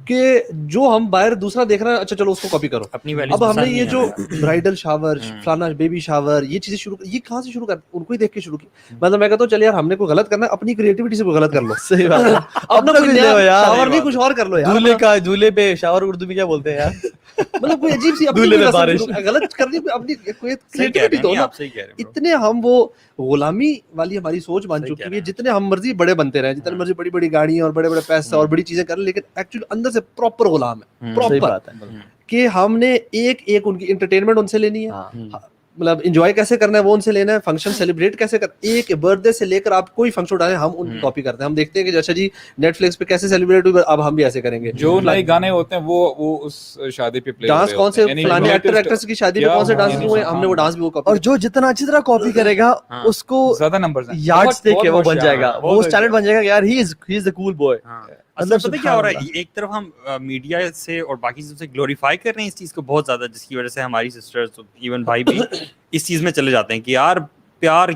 کہ جو ہم باہر دوسرا دیکھ رہے ہیں, اچھا چلو اس کو کاپی کرو. اب ہم نے یہ جو برائڈل شاور, فلانا بیبی شاور, یہ چیزیں شروع, یہ کہاں سے شروع کر, ان کو ہی دیکھ کے شروع کی. مطلب میں کہتا ہوں چل یار ہم نے کوئی غلط کرنا ہے, اپنی کریٹیوٹی سے کوئی غلط کر لو. صحیح بات ہے, اپنا کوئی شاور نہیں, کچھ اور کر لو یار. دولہے پہ شاور اردو میں کیا بولتے ہیں یار, مطلب کوئی عجیب سی غلط کرنی, اپنی کوئی کریٹیوٹی دو نا. اتنے ہم وہ غلامی والی ہماری سوچ بن چکی ہے, جتنے ہم مرضی بڑے بنتے رہے, جتنے مرضی بڑی بڑی گاڑیاں اور بڑے بڑے پیسے اور بڑی چیزیں کر لیں, لیکن ایکچولی اندر سے پراپر غلام ہے, پراپر, کہ ہم نے ایک ان کی انٹرٹینمنٹ ان سے لینی ہے, مطلب انجوائے کیسے کرنا ہے وہ ان سے لینا ہے, فنکشن سیلیبریٹ کیسے کر, ایک برتھ ڈے سے لے کر آپ کوئی فنکشن اٹھائیں ہم ان کی کاپی کرتے ہیں. ہم دیکھتے ہیں کہ اچھا جی نیٹ فلکس پہ کیسے سیلیبریٹ ہوئی, اب ہم بھی ایسے کریں گے. جو نئے گانے ہوتے ہیں وہ اس شادی پہ ڈانس کون سے فلانے ایکٹر ایکٹریس کی شادی پہ کون سے ڈانس ہوئے, ہم نے وہ ڈانس بھی وہ کاپی. اور جو جتنا اچھی طرح کاپی کرے گا اس کو زیادہ نمبرز یارڈز دیکھ کے وہ بن جائے گا, وہ اسٹینڈرڈ بن جائے گا, یار ہی از the cool boy. مطلب پتہ کیا ہو رہا ہے, ایک طرف ہم میڈیا سے اور باقی چیزوں سے گلوریفائی کر رہے ہیں اس چیز کو بہت زیادہ, جس کی وجہ سے ہماری سسٹرز ایون بھائی بھی اس چیز میں چلے جاتے ہیں کہ یار پیار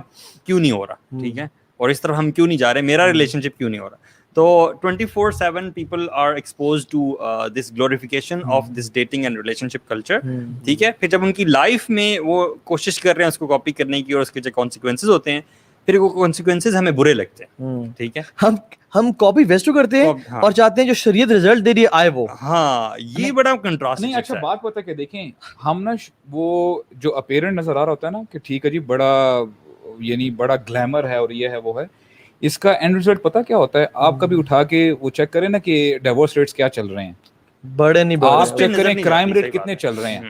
کیوں نہیں ہو رہا, ٹھیک ہے, اور اس طرف ہم کیوں نہیں جا رہے, میرا ریلیشن شپ کیوں نہیں ہو رہا. تو 24/7 people are exposed to this glorification of this dating and relationship culture, ٹھیک ہے. پھر جب ان کی لائف میں وہ کوشش کر رہے ہیں اس کو کاپی کرنے کی اور اس کے جو کانسیکوینسز ہوتے ہیں, پھر وہ کانسیکوینسز ہمیں برے لگتے ہیں. ٹھیک ہے, ہم کاپی ویسٹ کرتے ہیں اور چاہتے ہیں جو شریعت رزلٹ دے رہی ہے آئے وہ. ہاں یہ بڑا کنٹراسٹ نہیں. اچھا بات پتہ کہ دیکھیں ہم نا وہ جو اپیرنٹ نظر آ رہا ہوتا ہے نا کہ ٹھیک ہے جی بڑا یعنی بڑا گلیمر ہے اور یہ ہے وہ ہے, اس کا اینڈ رزلٹ پتہ کیا ہوتا ہے؟ آپ کبھی اٹھا کے وہ چیک کریں نا کہ ڈیورس ریٹس کیا چل رہے ہیں, بڑے نہیں بڑے, آپ چیک کریں کرائم ریٹ کتنے چل رہے ہیں,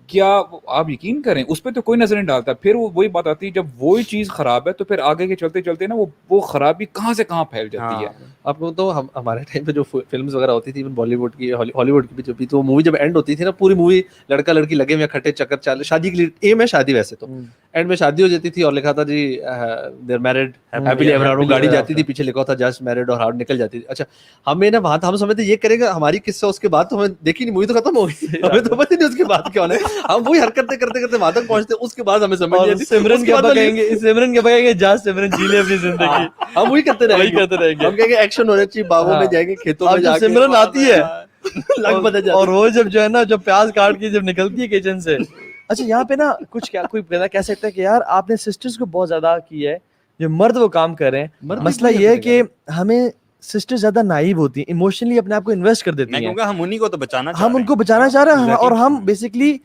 کیا آپ یقین کریں اس پہ تو کوئی نظر نہیں ڈالتا. پھر وہی بات آتی ہے جب وہی چیز خراب ہے تو پھر آگے کے چلتے چلتے نا وہ خرابی کہاں سے کہاں پھیل جاتی ہے. آپ کو تو ہمارے ٹائم پہ جو فلمز وغیرہ ہوتی تھی بالی ووڈ کی ہالی ووڈ کی بھی جو بھی, تو مووی جب اینڈ ہوتی تھی نا پوری مووی لڑکا لڑکی لگے ہوئے کھٹے چکر چال, شادی کے لیے ایم ہے شادی, ویسے تو اینڈ میں شادی ہو جاتی تھی اور لکھا تھا جی they are married happily ever after, گاڑی جاتی تھی پیچھے لکھا تھا جسٹ میرڈ اور ہارٹ نکل جاتی تھی. اچھا ہمیں نا وہاں ہم سمجھتے یہ کرے گا ہماری قصہ, اس کے بعد تو ہمیں دیکھی نہیں, مووی تو ختم ہو گئی, ہمیں تو پتہ نہیں اس کے بعد کیا ہونا ہے, ہم وہی حرکتیں کرتے کرتے وہاں تک پہنچتے, اس کے بعد ہمیں سمجھ نہیں آتی سمرن کے بعد کہیں گے, سمرن کے بعد کہیں گے جا سمرن جی لے اپنی زندگی, ہم وہی کرتے رہیں گے, ہم کہیں گے ایکشن ہونا چاہیے, باغوں میں جائیں گے, کھیتوں میں جا کے سمرن آتی ہے لگ بدل جاتی, اور وہ جب جو ہے نا جب پیاز کاٹ کے جب نکلتی ہے کچن سے. اچھا یہاں پہ نا کچھ کیا کوئی کہہ سکتا ہے کہ یار آپ نے سسٹرز کو بہت زیادہ کی ہے, جو مرد وہ کام کر رہے ہیں. مسئلہ یہ ہے کہ ہمیں سسٹر زیادہ نائیو ہوتی ہیں, ایموشنلی اپنے آپ کو انویسٹ کر دیتی ہیں. ہم انہیں کو تو بچانا چاہ رہے ہیں, ہم ان کو بچانا چاہ رہے ہیں, اور ہم بیسکلی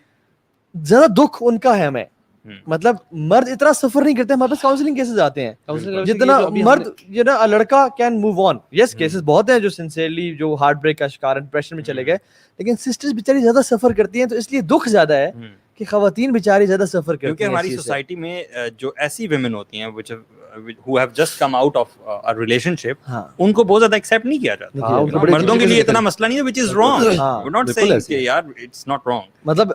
زیادہ دکھ ان کا ہے ہمیں. مطلب مرد اتنا سفر نہیں کرتے, ہمارے پاس کاؤنسلنگ کیسز آتے ہیں جتنا مرد یہ نا لڑکا can move on. Yes cases بہت ہیں جو سنسیئرلی جو ہارٹ بریک کا شکار ڈپریشن میں چلے گئے, لیکن سسٹرز بیچاری زیادہ سفر کرتی ہیں, تو اس لیے دکھ زیادہ ہے کہ خواتین بیچاری زیادہ سفر کرتی ہیں. کیونکہ ہماری سوسائٹی میں جو ایسی ویمن ہوتی ہیں who have just come out of a relationship, ان کو بہت زیادہ ایکسیپٹ نہیں کیا جاتا. مردوں کے لیے اتنا مسئلہ نہیں ہے, which is wrong. We're not saying کہ یار it's not wrong. مطلب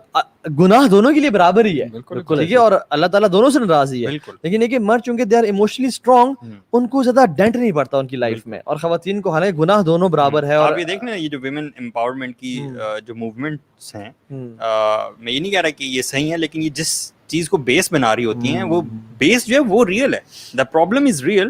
گناہ دونوں کے لیے برابر ہی ہے, ٹھیک ہے, اور اللہ تعالیٰ دونوں سے ناراض ہی ہے. لیکن یہ کہ مرد چونکہ دے آر ایموشنلی اسٹرانگ, ان کو زیادہ ڈینٹ نہیں پڑتا ان کی لائف میں, اور خواتین کو حالانکہ گناہ دونوں برابر ہے. اور آپ یہ دیکھنا یہ جو ویمن امپاورمنٹ کی جو موومنٹس ہیں, میں یہ نہیں کہہ رہا کہ یہ صحیح ہے, لیکن یہ جس چیز کو بیس بنا رہی ہوتی ہیں وہ بیس جو ہے وہ ریئل ہے. The problem is real,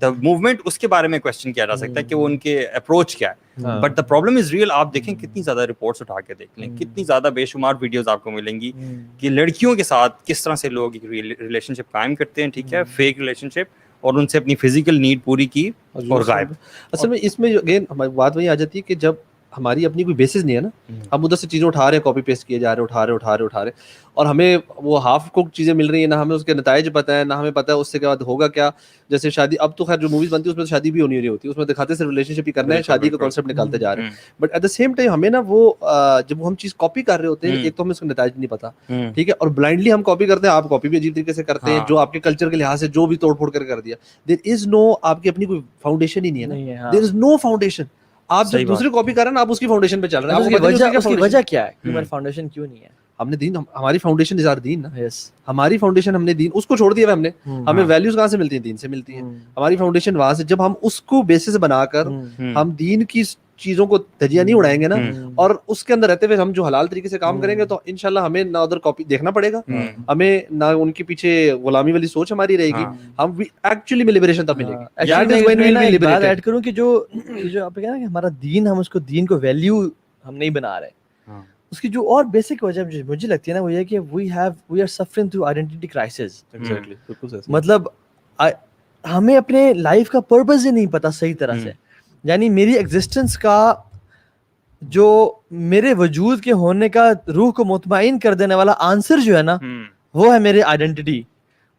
the movement اس کے بارے میں کوشچن کیا جا سکتا ہے کہ وہ ان کے اپروچ کیا ہے, but the problem is real. آپ دیکھیں کتنی زیادہ رپورٹس اٹھا کے دیکھ لیں, کتنی زیادہ بے شمار ویڈیوز آپ کو ملیں گی کہ لڑکیوں کے ساتھ کس طرح سے لوگ ریلیشن شپ قائم کرتے ہیں, ٹھیک ہے, فیک ریلیشن شپ, اور ان سے اپنی فزیکل نیڈ پوری کی اور غائب. اصل میں اس میں اگین ہماری بات وہی آ جاتی ہے کہ جب ہماری اپنی کوئی بیسس نہیں ہے نا, ہم ادھر سے چیزیں اٹھا رہے ہیں, کاپی پیسٹ کیے جا رہے ہیں, اٹھا رہے, اور ہمیں وہ ہاف کوک چیزیں مل رہی ہیں, نہ ہمیں اس کے نتائج پتہ ہے, نہ ہمیں پتہ ہے اس سے کے بعد ہوگا کیا. جیسے شادی, اب تو خیر جو موویز بنتی ہے اس میں تو شادی بھی ہونی ہوتی ہے, اس میں دکھاتے صرف ریلیشن شپ ہی کرنا ہے, شادی کا کانسیپٹ نکالتے جا رہے ہیں. But at the same time ہمیں نا وہ جب ہم چیز کاپی کر رہے ہوتے ہیں, ایک تو ہمیں اس کا نتائج نہیں پتا, ٹھیک ہے, اور بلائنڈلی ہم کاپی کرتے ہیں. آپ کاپی بھی عجیب طریقے سے کرتے ہیں, جو آپ کے کلچر کے لحاظ سے جو بھی توڑ پھوڑ کر دیا. دیر از نو, آپ کی اپنی کوئی فاؤنڈیشن ہی نہیں ہے نا, دیر از نو فاؤنڈیشن. آپ جب دوسری کاپی کر رہے ہیں نا, آپ اس کی فاؤنڈیشن پہ چل رہے ہیں. اس کی وجہ کیا ہے کہ ہماری فاؤنڈیشن کیوں نہیں ہے؟ ہم نے دین, ہماری فاؤنڈیشن ازار دین نا, ہماری فاؤنڈیشن ہم نے دین, اس کو چھوڑ دیا ہم نے. ہمیں ویلیوز کہاں سے ملتی ہیں؟ دین سے ملتی ہیں. ہماری فاؤنڈیشن وہاں سے, جب ہم اس کو بیسس بنا کر ہم دین کی چیزوں کو دھجیاں نہیں اڑائیں گے نا, اور اس کے اندر رہتے ہوئے ہم جو حلال طریقے سے کام کریں گے, تو انشاءاللہ ہمیں نہ ادھر کاپی دیکھنا پڑے گا, ہمیں نہ ان کے پیچھے غلامی والی سوچ ہماری رہے گی, ہم ایکچولی میں لبریشن تب ملے گی. بات ایڈ کروں کہ جو آپ کہنا کہ ہمارا دین, ہم اس کو دین کو ویلیو ہم نہیں بنا رہے, اس کی جو اور بیسک وجہ مجھے لگتی ہے نا وہ یہ کہ we are suffering through identity crisis. مطلب ہمیں اپنے لائف کا پرپز ہی نہیں پتا صحیح طرح سے. یعنی میری ایگزسٹنس کا جو میرے وجود کے ہونے کا روح کو مطمئن کر دینے والا آنسر جو ہے نا, وہ ہے میری آئیڈینٹی.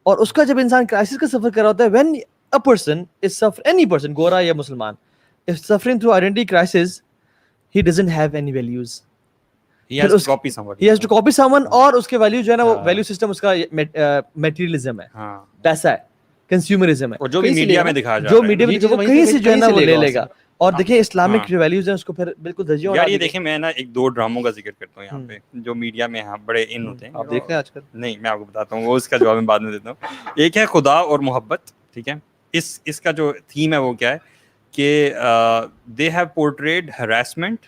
اور اس کا جب انسان کرائسس کا سفر کر رہا ہوتا ہے, when a person is suffering, any person, گورا یا مسلمان, is suffering through identity crisis, he doesn't have any values. He has to copy someone, اور اس کے ویلیو جو ہے نا وہ ویلیو سسٹم اس کا میٹیریلزم ہے, پیسہ ہے, کنزیومرزم ہے, اور جو بھی میڈیا میں دکھایا جا جو میڈیا میں وہ کہیں سے جو ہے نا وہ لے لے گا. اور دیکھیں اسلامک جو ویلیوز ہیں اس کو پھر بالکل دھجیاں. یار یہ دیکھیں, میں نا ایک دو ڈراموں کا ذکر کرتا ہوں یہاں پہ جو میڈیا میں بڑے ان ہوتے ہیں. آپ دیکھ رہے ہیں آج کل؟ نہیں, میں آپ کو بتاتا ہوں, وہ اس کا جواب میں بعد میں دیتا ہوں. ایک ہے خدا اور محبت, ٹھیک ہے, اس کا جو تھیم ہے وہ کیا ہے کہ they have portrayed harassment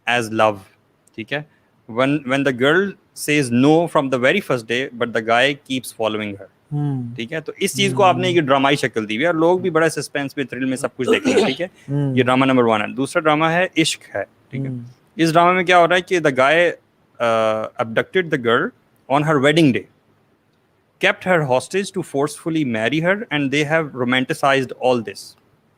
as love, ٹھیک ہے, when the girl says no from the very first day but the guy keeps following her, ٹھیک ہے. تو اس چیز کو آپ نے ایک ڈرامائی شکل دی ہوئی ہے, اور لوگ بھی بڑا سسپینس میں, تھرل میں سب کچھ دیکھتے ہیں, ٹھیک ہے. یہ ڈرامہ نمبر 1 ہے. دوسرا ڈرامہ ہے عشق ہے, ٹھیک ہے. اس ڈرامے میں کیا ہو رہا ہے کہ the guy abducted the girl on her wedding day, kept her hostage to forcefully marry her, and they have romanticized all this.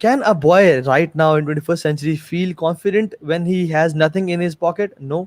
Can a boy right now in 21st century feel confident when he has nothing in his pocket? No.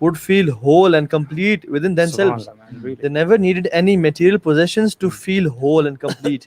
would feel whole and complete within themselves. They never needed any material possessions to feel whole and complete.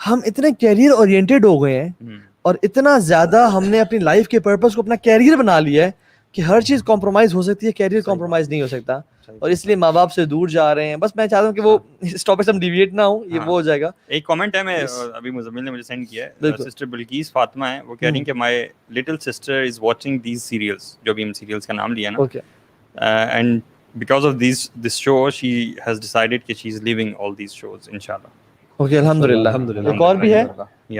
ہم اتنے career oriented ہو گئے ہیں اور اتنا زیادہ ہم نے اپنی لائف کے پرپس کو اپنا کیریئر بنا لیا ہے کہ ہر چیز کمپرومائز ہو سکتی ہے, کیریئر کمپرومائز نہیں ہو سکتا, اور اس لیے ماں باپ سے دور جا رہے ہیں. بس میں چاہتا ہوں کہ وہ اس ٹاپک سے ہم ڈیویٹ نہ ہوں, یہ وہ ہو جائے گا. ایک کامنٹ ہے, میں ابھی مزمل نے مجھے سینڈ کیا ہے, سسٹر بلقیس فاطمہ ہے, وہ کہہ رہی ہیں کہ my little sister is watching these serials, جو بھی ہم سیریلز کا نام لیا نا, and because of this show she has decided کہ she is leaving all these shows انشاءاللہ. اوکے, الحمدللہ. ایک اور بھی ہے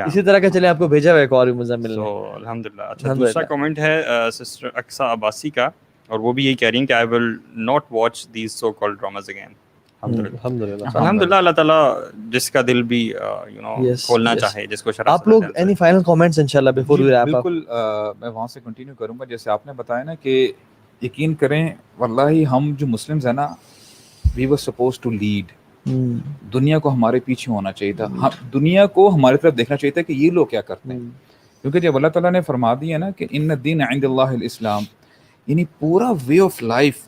اسی طرح کا, چلے آپ کو بھیجا ہوا ایک اور بھی مزمل نے. الحمدللہ. اچھا, دوسرا کامنٹ ہے سسٹر اقصیٰ عباسی کا, اور وہ بھی یہی کہہ رہی ہیں کہ I will not watch these so called dramas again. الحمدللہ. اللہ تعالیٰ جس کا دل بھی کھولنا چاہے, جس کو شرح. آپ لوگ اینی فائنل کامنٹس انشاءاللہ بیفور وی ریپ اپ؟ بالکل, میں وہاں سے کنٹینیو کروں گا جیسے آپ نے بتایا نا کہ یقین کریں واللہ ہم جو مسلمز ہیں نا, وی ور سپوز ٹو لیڈ. دنیا کو ہمارے پیچھے ہونا چاہیے تھا, دنیا کو ہماری طرف دیکھنا چاہیے تھا کہ یہ لوگ کیا کرتے ہیں, کیونکہ جب اللہ تعالیٰ نے فرما دیا نا کہ ان الدین عند اللہ الاسلام, یعنی پورا وے آف لائف,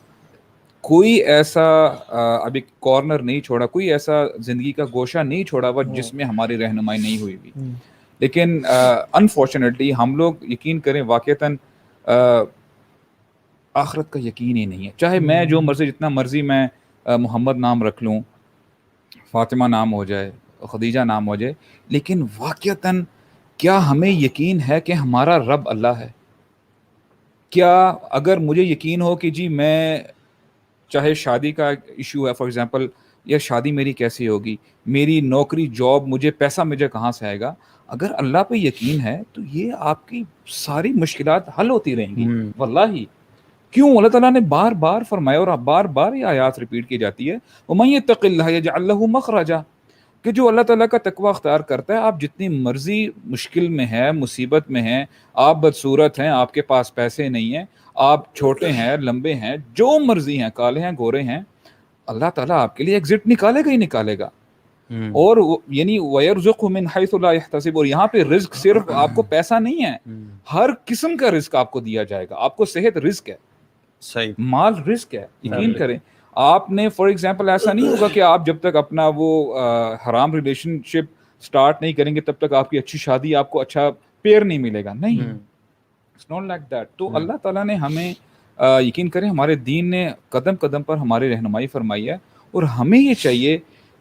کوئی ایسا ابھی کارنر نہیں چھوڑا, کوئی ایسا زندگی کا گوشہ نہیں چھوڑا ہوا جس میں ہماری رہنمائی نہیں ہوئی ہوئی. لیکن انفارچونیٹلی ہم لوگ یقین کریں واقعتاً آخرت کا یقین ہی نہیں ہے. چاہے میں جو مرضی, جتنا مرضی میں محمد نام رکھ لوں, فاطمہ نام ہو جائے, خدیجہ نام ہو جائے, لیکن واقعتاً کیا ہمیں یقین ہے کہ ہمارا رب اللہ ہے؟ کیا اگر مجھے یقین ہو کہ جی میں, چاہے شادی کا ایشو ہے فار ایگزامپل, یا شادی میری کیسی ہوگی, میری نوکری جاب, مجھے پیسہ مجھے کہاں سے آئے گا, اگر اللہ پہ یقین ہے تو یہ آپ کی ساری مشکلات حل ہوتی رہیں گی. واللہ کیوں اللہ تعالیٰ نے بار بار فرمایا, اور بار بار یہ آیات ریپیٹ کی جاتی ہے, وَمَن يَتَّقِ اللَّهَ يَجْعَل لَّهُ مَخْرَجًا, کہ جو اللہ تعالیٰ کا تقوی اختیار کرتا ہے, آپ جتنی مرضی مشکل میں ہے, مصیبت میں ہیں, آپ بدصورت ہیں, آپ کے پاس پیسے نہیں ہیں, آپ چھوٹے ہیں, لمبے ہیں, جو مرضی ہیں, کالے ہیں, گورے ہیں, اللہ تعالیٰ آپ کے لیے ایگزٹ نکالے گا ہی نکالے گا. اور یعنی وَيَرْزُقْهُ مِنْ حَيْثُ لَا يَحْتَسِبُ, اور یہاں پہ رزق صرف آپ کو پیسہ نہیں ہے, ہر قسم کا رزق آپ کو دیا جائے گا. آپ کو صحت رزق ہے, صحیح, مال رزق ہے. یقین کریں آپ نے فار ایگزامپل ایسا نہیں ہوگا کہ آپ جب تک اپنا وہ حرام ریلیشن شپ سٹارٹ نہیں کریں گے تب تک آپ کی اچھی شادی, آپ کو اچھا پیئر نہیں ملے گا. نہیں, اٹس ناٹ لائک دیٹ. تو اللہ تعالیٰ نے ہمیں یقین کریں ہمارے دین نے قدم قدم پر ہماری رہنمائی فرمائی ہے, اور ہمیں یہ چاہیے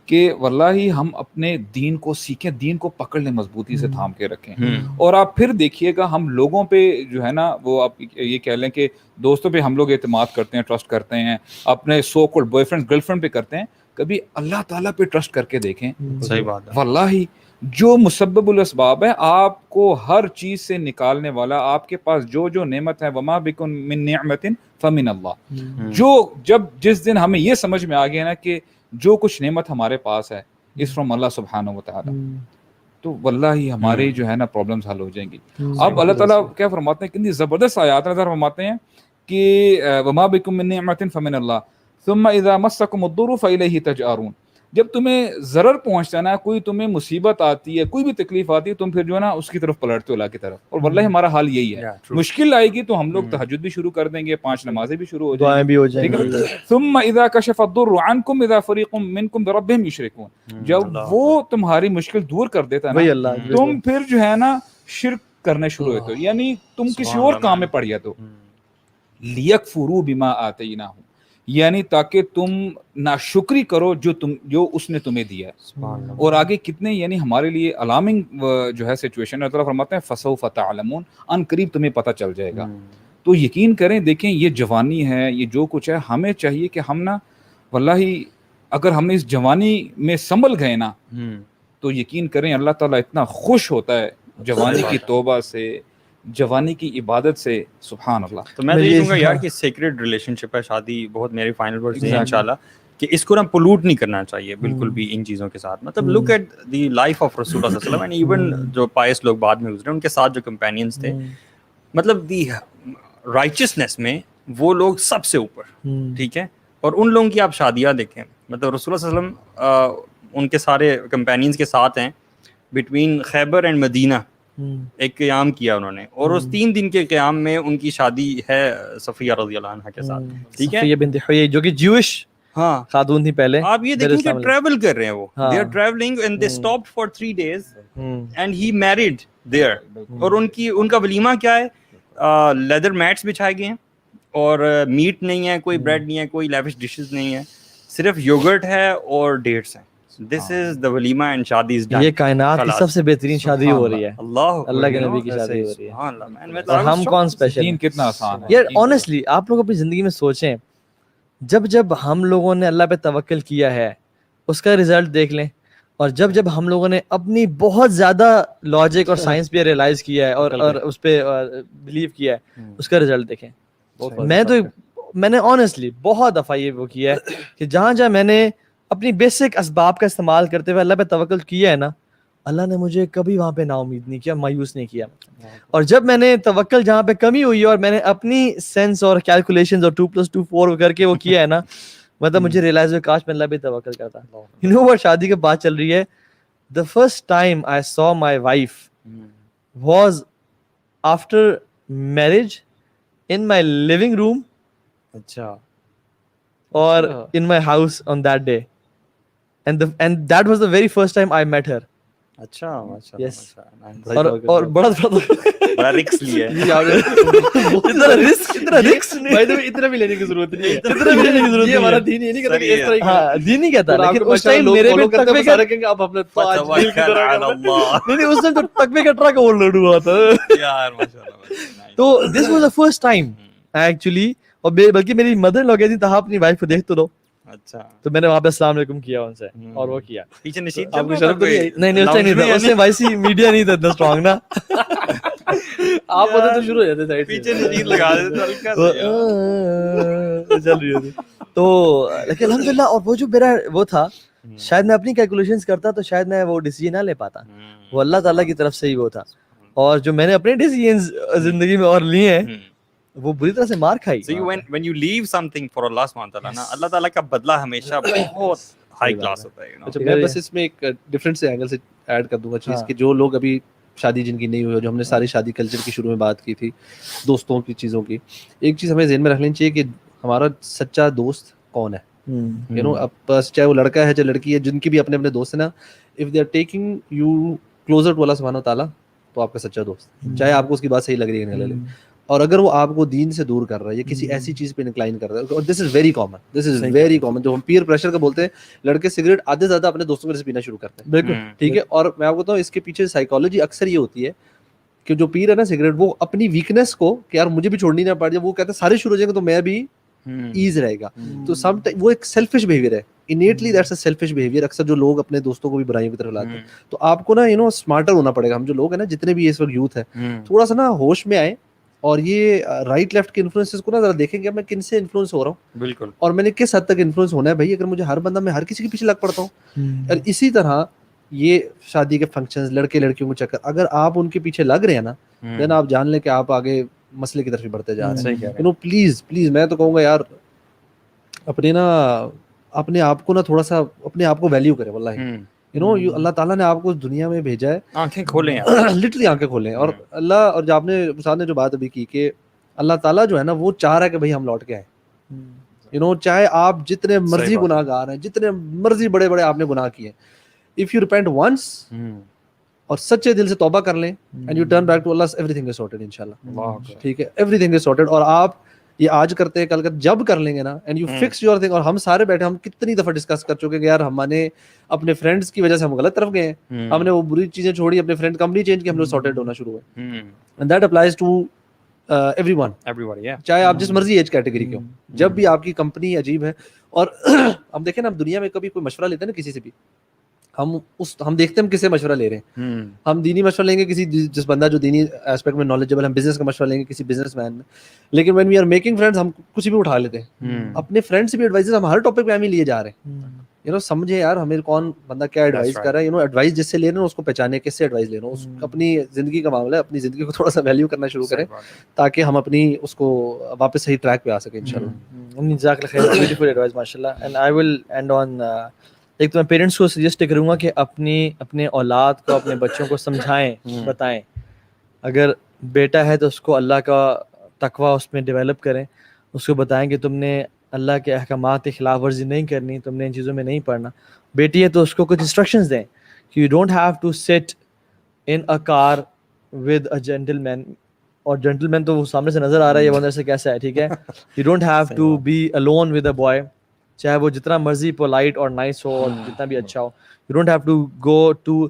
کہ واللہ ہم اپنے دین کو سیکھیں, دین کو پکڑ لیں, مضبوطی سے تھام کے رکھیں. اور آپ پھر دیکھیے گا ہم لوگوں پہ جو ہے نا, وہ آپ یہ کہہ لیں کہ دوستوں پہ ہم لوگ اعتماد کرتے ہیں, ٹرسٹ کرتے ہیں, اپنے so called boy friend girl friend پہ کرتے ہیں, کبھی اللہ تعالیٰ پہ ٹرسٹ کر کے دیکھیں. صحیح بات ہے. واللہ جو مسبب الاسباب ہے, آپ کو ہر چیز سے نکالنے والا, آپ کے پاس جو جو نعمت ہے, وما بکم من نعمت فمن اللہ, جو جب جس دن ہمیں یہ سمجھ میں آ گیا نا کہ جو کچھ نعمت ہمارے پاس ہے اس فرام اللہ سبحانہ و تعالی, تو واللہ ہمارے جو ہے نا پرابلمز حل ہو جائیں گی. اب اللہ تعالیٰ کیا فرماتے ہیں, کتنی زبردست آیات نظر فرماتے ہیں کہ وما بکم من نعمت فمن اللہ ثم اذا مسکم الضر فالیہ تجارون, جب تمہیں ضرر پہنچتا ہے نا, کوئی تمہیں مصیبت آتی ہے, کوئی بھی تکلیف آتی ہے, تم پھر جو ہے نا اس کی طرف پلٹتے ہو, اللہ کی طرف. اور واللہ ہمارا حال یہی ہے, مشکل آئے گی تو ہم لوگ تہجد بھی شروع کر دیں گے, 5 نمازیں بھی شروع ہو جائیں, دعائیں بھی ہو جائیں گی. ثم اذا کشف الضر عنکم اذا فریق منکم بربہم یشرکون, جب وہ تمہاری مشکل دور کر دیتا ہے نا, تم پھر جو ہے نا شرک کرنے شروع ہوتے ہو, یعنی تم کسی اور کام میں پڑ جاتے ہو. لیکفروا بما آتیناہم, یعنی تاکہ تم ناشکری کرو جو اس نے تمہیں دیا ہے. اور آگے کتنے یعنی ہمارے لیے الارمنگ جو ہے سچویشن ہے, اللہ فرماتے ہیں فسوف تعلمون, ان قریب تمہیں پتہ چل جائے گا. تو یقین کریں, دیکھیں یہ جوانی ہے, یہ جو کچھ ہے, ہمیں چاہیے کہ ہم نا واللہ اگر ہم اس جوانی میں سنبھل گئے نا, تو یقین کریں اللہ تعالیٰ اتنا خوش ہوتا ہے جوانی کی توبہ سے, جوانی کی عبادت سے. سبحان اللہ. تو میں تو یہ کہوں گا یار کہ سیکریٹ ریلیشن شپ ہے شادی, بہت میری فائنل ورڈز ہیں انشاءاللہ, کہ اس کو نا پولوٹ نہیں کرنا چاہیے بالکل بھی ان چیزوں کے ساتھ. مطلب look at the life of رسول اللہ صلی اللہ علیہ وسلم, اینڈ ایون جو پائس لوگ بعد میں گزرے, ان کے ساتھ جو کمپینینز تھے, مطلب دی رائچسنس میں وہ لوگ سب سے اوپر, ٹھیک ہے. اور ان لوگوں کی آپ شادیاں دیکھیں, مطلب رسول اللہ صلی اللہ علیہ وسلم ان کے سارے کمپینینز کے ساتھ ہیں, بٹوین خیبر اینڈ مدینہ ایک قیام کیا انہوں نے, اور اس 3 دن کے قیام میں ان کی شادی ہے صفیہ رضی اللہ عنہا کے ساتھ, ٹھیک ہے, صفیہ بنت حیی جو کہ جیوش ہاں خاتون تھی پہلے. آپ یہ دیکھیں کہ ٹریول کر رہے ہیں وہ, they are traveling and they stopped for 3 days and he married there. اور ان کا ولیمہ کیا ہے, لیدر میٹس بچھائے گئے ہیں اور میٹ نہیں ہے, کوئی بریڈ نہیں ہے, کوئی لیوش ڈشز نہیں ہے, صرف یوگرٹ ہے اور ڈیٹس ہیں. دس از دا ولیمہ اینڈ شادی از ڈن. یہ کائنات کی سب سے بہترین شادی ہو رہی ہے, اللہ کے نبی کی شادی ہو رہی ہے, اور ہم کون اسپیشل. دین کتنا آسان ہے یار آنیسٹلی آپ لوگ اپنی زندگی میں سوچیں, جب ہم لوگوں نے اللہ پہ توکل کیا ہے اس کا رزلٹ دیکھ لیں, اور جب ہم لوگوں نے اپنی بہت زیادہ لاجک اور سائنس پہ ریئلائز کیا ہے اور اس پہ بلیو کیا ہے, اس کا رزلٹ دیکھیں. میں نے آنیسٹلی بہت دفعہ یہ وہ کیا ہے کہ جہاں میں نے اپنی بیسک اسباب کا استعمال کرتے ہوئے اللہ پہ توکل کیا ہے نا, اللہ نے مجھے کبھی وہاں پہ نا امید نہیں کیا, مایوس نہیں کیا. اور جب میں نے توکل جہاں پہ کمی ہوئی ہے اور میں نے اپنی سینس اور کیلکولیشنز اور 2+2 4 کر کے وہ کیا ہے نا, مطلب مجھے ریئلائز ہوا کاش میں اللہ پہ توکل کرتا. یو نو what, شادی کے بعد چل رہی ہے, the first time I saw my wife was after marriage in my living room. اچھا. اور in my house on that day, and that was the very first time I met her. اچھا Yes. اور بڑا رکس لیا اتنا بھی لینے کی ضرورت نہیں ہے, یہ ہمارا دین یہ نہیں کہتا کہ اس طرح ہاں دین نہیں کہتا, لیکن اس ٹائم میرے بھی تقوی کا رکھیں گے آپ اپنے نہیں اس ٹائم تو تقوی کا ٹرک اوور لوڈ ہوا تھا یار ماشاءاللہ. تو this was the first time actually, اور بلکہ میری مدر لوگ کہتی تھا اپنی وائف کو دیکھ تو دو. اچھا تو میں نے وہاں پہ السلام علیکم کیا ان سے, اور وہ کیا. پیچھے نشید آپ کو شرم تو نہیں اس ٹائم نہیں تھا, اس ٹائم ویسی میڈیا نہیں تھا اتنا اسٹرانگ نا, آپ ہوتے تو شروع ہو جاتے سائڈ پیچھے نشید لگا دیتے ہلکا سا چل رہی ہوتی. تو لیکن الحمدللہ, اور وہ جو میرا وہ تھا, شاید میں اپنی کیلکولیشنز کرتا تو شاید میں وہ ڈیسیجن نہ لے پاتا, وہ اللہ تعالیٰ کی طرف سے ہی وہ تھا. اور جو میں نے اپنے ڈیسیجنز زندگی میں اور لیے ہیں وہ بری طرح سے مار کھائی. So when you leave something for Allah subhanahu wa ta'ala نا, اللہ تعالیٰ کا بدلہ ہمیشہ بہت ہائی کلاس ہوتا ہے. اچھا میں بس اس میں ایک ڈفرینٹ سے اینگل سے ایڈ کر دوں گا چیز کہ جو لوگ ابھی شادی جن کی نہیں ہوئی, جو ہم نے ساری شادی کلچر کی شروع میں بات کی تھی, دوستوں کی چیزوں کی, ایک چیز ہمیں ذہن میں رکھ لینی چاہیے کہ ہمارا سچا دوست کون ہے. یو نو اب بس چاہے وہ لڑکا ہے چاہے لڑکی ہے, جن کی بھی اپنے اپنے دوست ہیں نا, if they are taking you closer to اللہ سبحانہ وتعالیٰ, تو آپ کا سچا دوست, چاہے آپ کو اس کی بات صحیح لگ رہی ہے نہیں لگ رہی. اور اگر وہ آپ کو دین سے دور کر رہا ہے یا کسی ایسی چیز پہ انکلائن کر رہا ہے, اور this is very common, this is very common, جو ہم پیئر پریشر کا بولتے ہیں, لڑکے سگریٹ آدھے سے زیادہ اپنے دوستوں کے سے پینا شروع کرتے ہیں. بالکل ٹھیک ہے. اور میں آپ کو بتاؤں اس کے پیچھے سائیکالوجی اکثر یہ ہوتی ہے کہ جو پی رہا ہے نا سگریٹ, وہ اپنی ویکنیس کو کہ یار مجھے بھی چھوڑنی نہ پڑ جائے, وہ کہتے ہیں سارے شروع ہو جائیں گے تو میں بھی ایز رہے گا. تو سم وہ ایک سیلفش بہیویئر ہے, انیٹلی دیٹس اے سیلفش بہیویئر. اکثر جو لوگ اپنے دوستوں کو بھی برائیوں کی طرف لاتے ہیں, تو آپ کو نا یو نو اسمارٹر ہونا پڑے گا. ہم جو لوگ ہیں نا, جتنے بھی اس وقت یوتھ ہے, تھوڑا سا نا ہوش میں آئے اور یہ رائٹ لیفٹ کے انفلوئنسز کو نا ذرا دیکھیں کہ میں کن سے انفلوئنس ہو رہا ہوں. بالکل. اور میں نے کس حد تک انفلوئنس ہونا ہے بھائی. اگر مجھے ہر بندہ, میں ہر کسی کے پیچھے لگ پڑتا ہوں. اور اسی طرح یہ شادی کے فنکشنز, لڑکے لڑکیوں کو چکر, اگر آپ ان کے پیچھے لگ رہے ہیں نا, دین آپ جان لیں کہ آپ آگے مسئلے کی طرف ہی بڑھتے جا رہے ہیں. یو نو پلیز میں تو کہوں گا یار, اپنے آپ کو نا تھوڑا سا اپنے آپ کو ویلیو کرے. واللہ یو نو اللہ تعالیٰ نے آپ کو دنیا میں بھیجا ہے, آنکھیں کھولیں, لٹرلی آنکھیں کھولیں. اور اللہ, اور جو آپ نے استاد نے جو بات ابھی کی کہ اللہ تعالیٰ جو ہے نا وہ چاہ رہا ہے کہ بھائی ہم لوٹ کے آئیں. یو نو چاہے آپ جتنے مرضی گناہ گار ہیں, جتنے مرضی بڑے بڑے آپ نے گناہ کیے, اف یو ریپینٹ ونس اور سچے دل سے توبہ کر لیں and you turn back to Allah, everything is sorted انشاءاللہ. ٹھیک ہے, ایوری تھنگ از سارٹڈ. اور آپ یہ آج کرتے ہیں, کل کر جب کر لیں گے نا, and you fix your thing. اور ہم سارے بیٹھے, ہم کتنی دفعہ ڈسکس کر چکے کہ یار ہم نے اپنے فرینڈس کی وجہ سے ہم غلط طرف گئے ہیں, ہم نے وہ بری چیزیں چھوڑی, اپنے فرینڈ کمپنی چینج کی, ہم لوگ سارٹڈ ہونا شروع ہوئے. And that applies to everyone, چاہے آپ جس مرضی ایج کیٹیگری کے ہوں. جب بھی آپ کی کمپنی عجیب ہے, اور ہم دیکھیں نا, دنیا میں کبھی کوئی مشورہ لیتے ہیں نا کسی سے بھی, ہم دیکھتے ہیں ہم کس سے مشورہ لے رہے ہیں. ہم دینی مشورہ لیں گے کسی جس بندہ جو دینی ایسپیکٹ میں نالجبل, ہم بزنس کا مشورہ لیں گے کسی بزنس مین میں. لیکن when we are making friends, ہم کچھ بھی اٹھا لیتے ہیں. اپنے فرینڈ سے بھی ایڈوائز ہم ہر ٹاپک پہ ہم ہی لیے جا رہے ہیں. یو نو سمجھے یار ہمیں کون بندہ کیا ایڈوائز کر رہا ہے. یو نو ایڈوائز جس سے لے رہے ہیں اس کو پہچانے, کس سے ایڈوائز لے رہے ہیں. اپنی زندگی کا معاملہ ہے, اپنی زندگی کو تھوڑا سا ویلیو کرنا شروع کریں تاکہ ہم اپنی اس کو واپس صحیح ٹریک پہ آ سکیں انشاءاللہ. جزاک اللہ خیر, بیوٹیفل ایڈوائز ماشاءاللہ. And I will and on, ایک تو میں پیرنٹس کو سجیسٹ کروں گا کہ اپنے اولاد کو, اپنے بچوں کو سمجھائیں, بتائیں. اگر بیٹا ہے تو اس کو اللہ کا تقویٰ اس میں ڈیولپ کریں, اس کو بتائیں کہ تم نے اللہ کے احکامات کی خلاف ورزی نہیں کرنی, تم نے ان چیزوں میں نہیں پڑھنا. بیٹی ہے تو اس کو کچھ انسٹرکشنز دیں کہ you don't have to sit in a car with a gentle مین, اور جینٹل مین تو وہ سامنے سے نظر آ رہا ہے یہ اندر سے کیسا ہے, ٹھیک ہے. You don't have to be alone with a boy, چاہے وہ جتنا مرضی پولائٹ اور نائس ہو اور جتنا بھی اچھا ہو. You don't have to go to,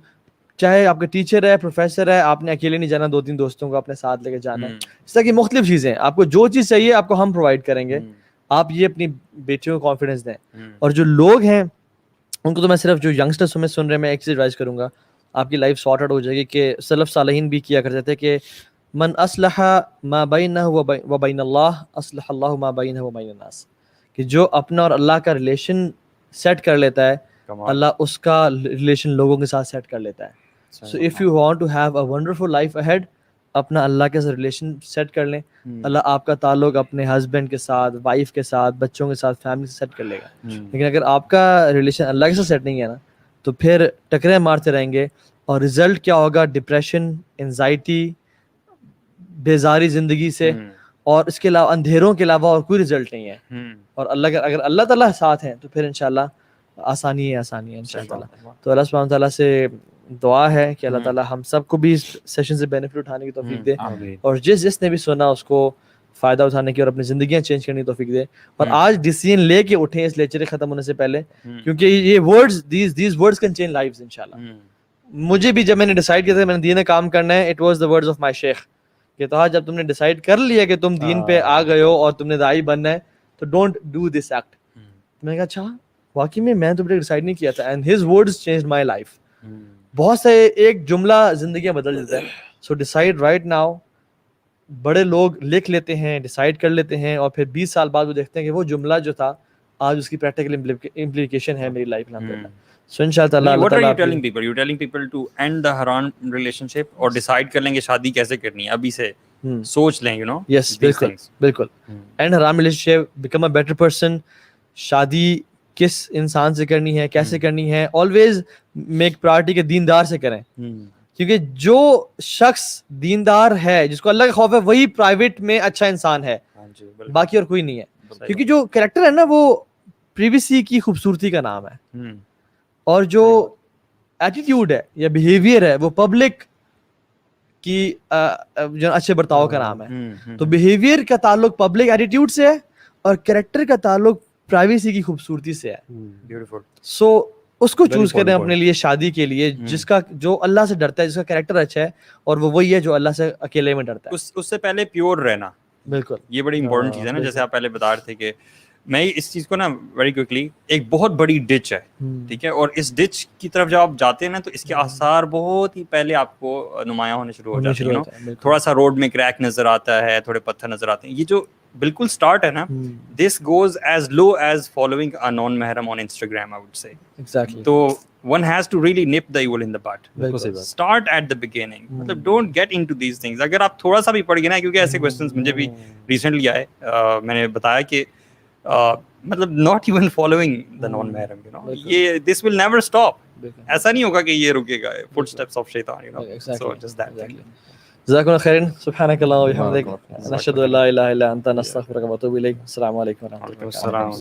چاہے آپ کا ٹیچر ہے, پروفیسر ہے, آپ نے اکیلے نہیں جانا, 2-3 دوستوں کو اپنے ساتھ لے کے جانا ہے. اس طرح کی مختلف چیزیں, آپ کو جو چیز چاہیے آپ کو ہم پرووائڈ کریں گے. آپ یہ اپنی بیٹیوں کو کانفیڈنس دیں. اور جو لوگ ہیں ان کو تو میں صرف جو ینگسٹرس میں سن رہے ہیں میں ایک چیز ایڈوائز کروں گا, آپ کی لائف سارٹ آؤٹ ہو جائے گی. کہ سلف صالحین بھی کیا کرتے تھے کہ من اصلح ما بینہ و بین اللہ اصلح اللہ ما بینہ و بین الناس, کہ جو اپنا اور اللہ کا ریلیشن سیٹ کر لیتا ہے اللہ اس کا ریلیشن لوگوں کے ساتھ سیٹ کر لیتا ہے. So if you want to have a wonderful life ahead, اپنا اللہ کے ساتھ ریلیشن سیٹ کر لیں, اللہ آپ کا تعلق اپنے ہسبینڈ کے ساتھ, وائف کے ساتھ, بچوں کے ساتھ, فیملی سے سیٹ کر لے گا. لیکن اگر آپ کا ریلیشن اللہ کے ساتھ سیٹ نہیں ہے نا تو پھر ٹکرے مارتے رہیں گے, اور رزلٹ کیا ہوگا, ڈپریشن, انزائٹی, بیزاری زندگی سے, اور اس کے علاوہ اندھیروں کے علاوہ اور کوئی رزلٹ نہیں ہے. اور اللہ اگر اللہ تعالیٰ ساتھ ہیں تو پھر انشاءاللہ آسانی ہے انشاءاللہ. تو اللہ سبحانہ تعالیٰ سے دعا ہے کہ اللہ تعالیٰ ہم سب کو بھی اس سیشن سے بینیفٹ اٹھانے کی توفیق دے, اور جس نے بھی سنا اس کو فائدہ اٹھانے کی اور اپنی زندگیاں چینج کرنے کی توفیق دے. اور آج ڈیسیژن لے کے اٹھیں اس لیکچر ختم ہونے سے پہلے, کیونکہ یہ words these words can change lives انشاءاللہ. مجھے بھی جب میں نے ڈیسائیڈ کیا تھا میں نے دین کام کرنا ہے, it was the words of my شیخ, کہ تو جب تم نے ڈیسائیڈ کر لیا کہ تم دین پہ آ گئے ہو اور تم نے داعی بننا ہے تو ڈونٹ ڈو دس ایکٹ. میں نے کہا اچھا واقعی میں تو ڈیسائیڈ نہیں کیا تھا, and his words changed my life. بہت سے ایک جملہ زندگیاں بدل دیتا ہے. سو ڈیسائیڈ رائٹ ناؤ. بڑے لوگ لکھ لیتے ہیں, ڈیسائیڈ کر لیتے ہیں, اور پھر 20 سال بعد وہ دیکھتے ہیں کہ وہ جملہ جو تھا آج اس کی پریکٹیکل امپلیکیشن ہے میری لائف میں. سو انشاءاللہ what are you telling people? You telling people to end the haram relationship اور decide کر لیں گے شادی کیسے کرنی ہے, ابھی سے سوچ لیں, you know? Yes, بالکل. اینڈ حرام relation ship, become a better person. شادی کس انسان سے کرنی ہے, کیسے کرنی ہے, آلویز میک پرائرٹی کے دیندار سے کریں. کیونکہ جو شخص دیندار ہے, جس کو اللہ کا خوف ہے, وہی پرائیویٹ میں اچھا انسان ہے, باقی اور کوئی نہیں ہے. کیونکہ جو کریکٹر ہے نا وہ پریویسی کی خوبصورتی کا نام ہے, اور جو ایٹیٹیوڈ ہے یا بیہیویئر ہے وہ پبلک کی جو اچھے برتاؤ کا نام ہے. تو بیہیویئر کا تعلق پبلک ایٹیٹیوڈ سے ہے, اور کریکٹر کا تعلق پرائیویسی کی خوبصورتی سے ہے. بیوٹیفل. سو اس کو چوز کریں اپنے لیے شادی کے لیے, جس کا جو اللہ سے ڈرتا ہے, جس کا کریکٹر اچھا ہے, اور وہ وہی ہے جو اللہ سے اکیلے میں ڈرتا ہے. اس سے پہلے پیور رہنا, بالکل یہ بڑی امپورٹنٹ چیز ہے نا. جیسے آپ پہلے بتا رہے تھے کہ میں اس چیز کو نا ویری کوئکلی, ایک بہت بڑی ڈچ ہے, ٹھیک ہے, اور اس ڈچ کی طرف جب آپ جاتے ہیں نا تو اس کے آثار بہت ہی پہلے آپ کو نمایاں ہونے شروع ہو جاتے ہیں. تھوڑا سا روڈ میں کریک نظر آتا ہے, تھوڑے پتھر نظر آتے ہیں, یہ جو بالکل سٹارٹ ہے نا, this goes as low as following a non محرم on Instagram, I would say. Exactly. تو one has to really nip the evil in the bud. Start at the beginning. مطلب don't get into these things. اگر آپ تھوڑا سا بھی پڑھ گئے نا, کیونکہ ایسے questions مجھے بھی ریسنٹلی آئے, میں نے بتایا کہ مطلب not even following the non Muharram, you know, یہ this will never stop. ایسا نہیں ہوگا کہ یہ رکے گا, footsteps of shaitan, you know. So just that thing. جزاکم اللہ خیرن. سبحانک اللہم و بحمدک, نشہد ان لا الہ الا انت, نستغفرک و نتوب الیک. السلام علیکم و رحمۃ اللہ.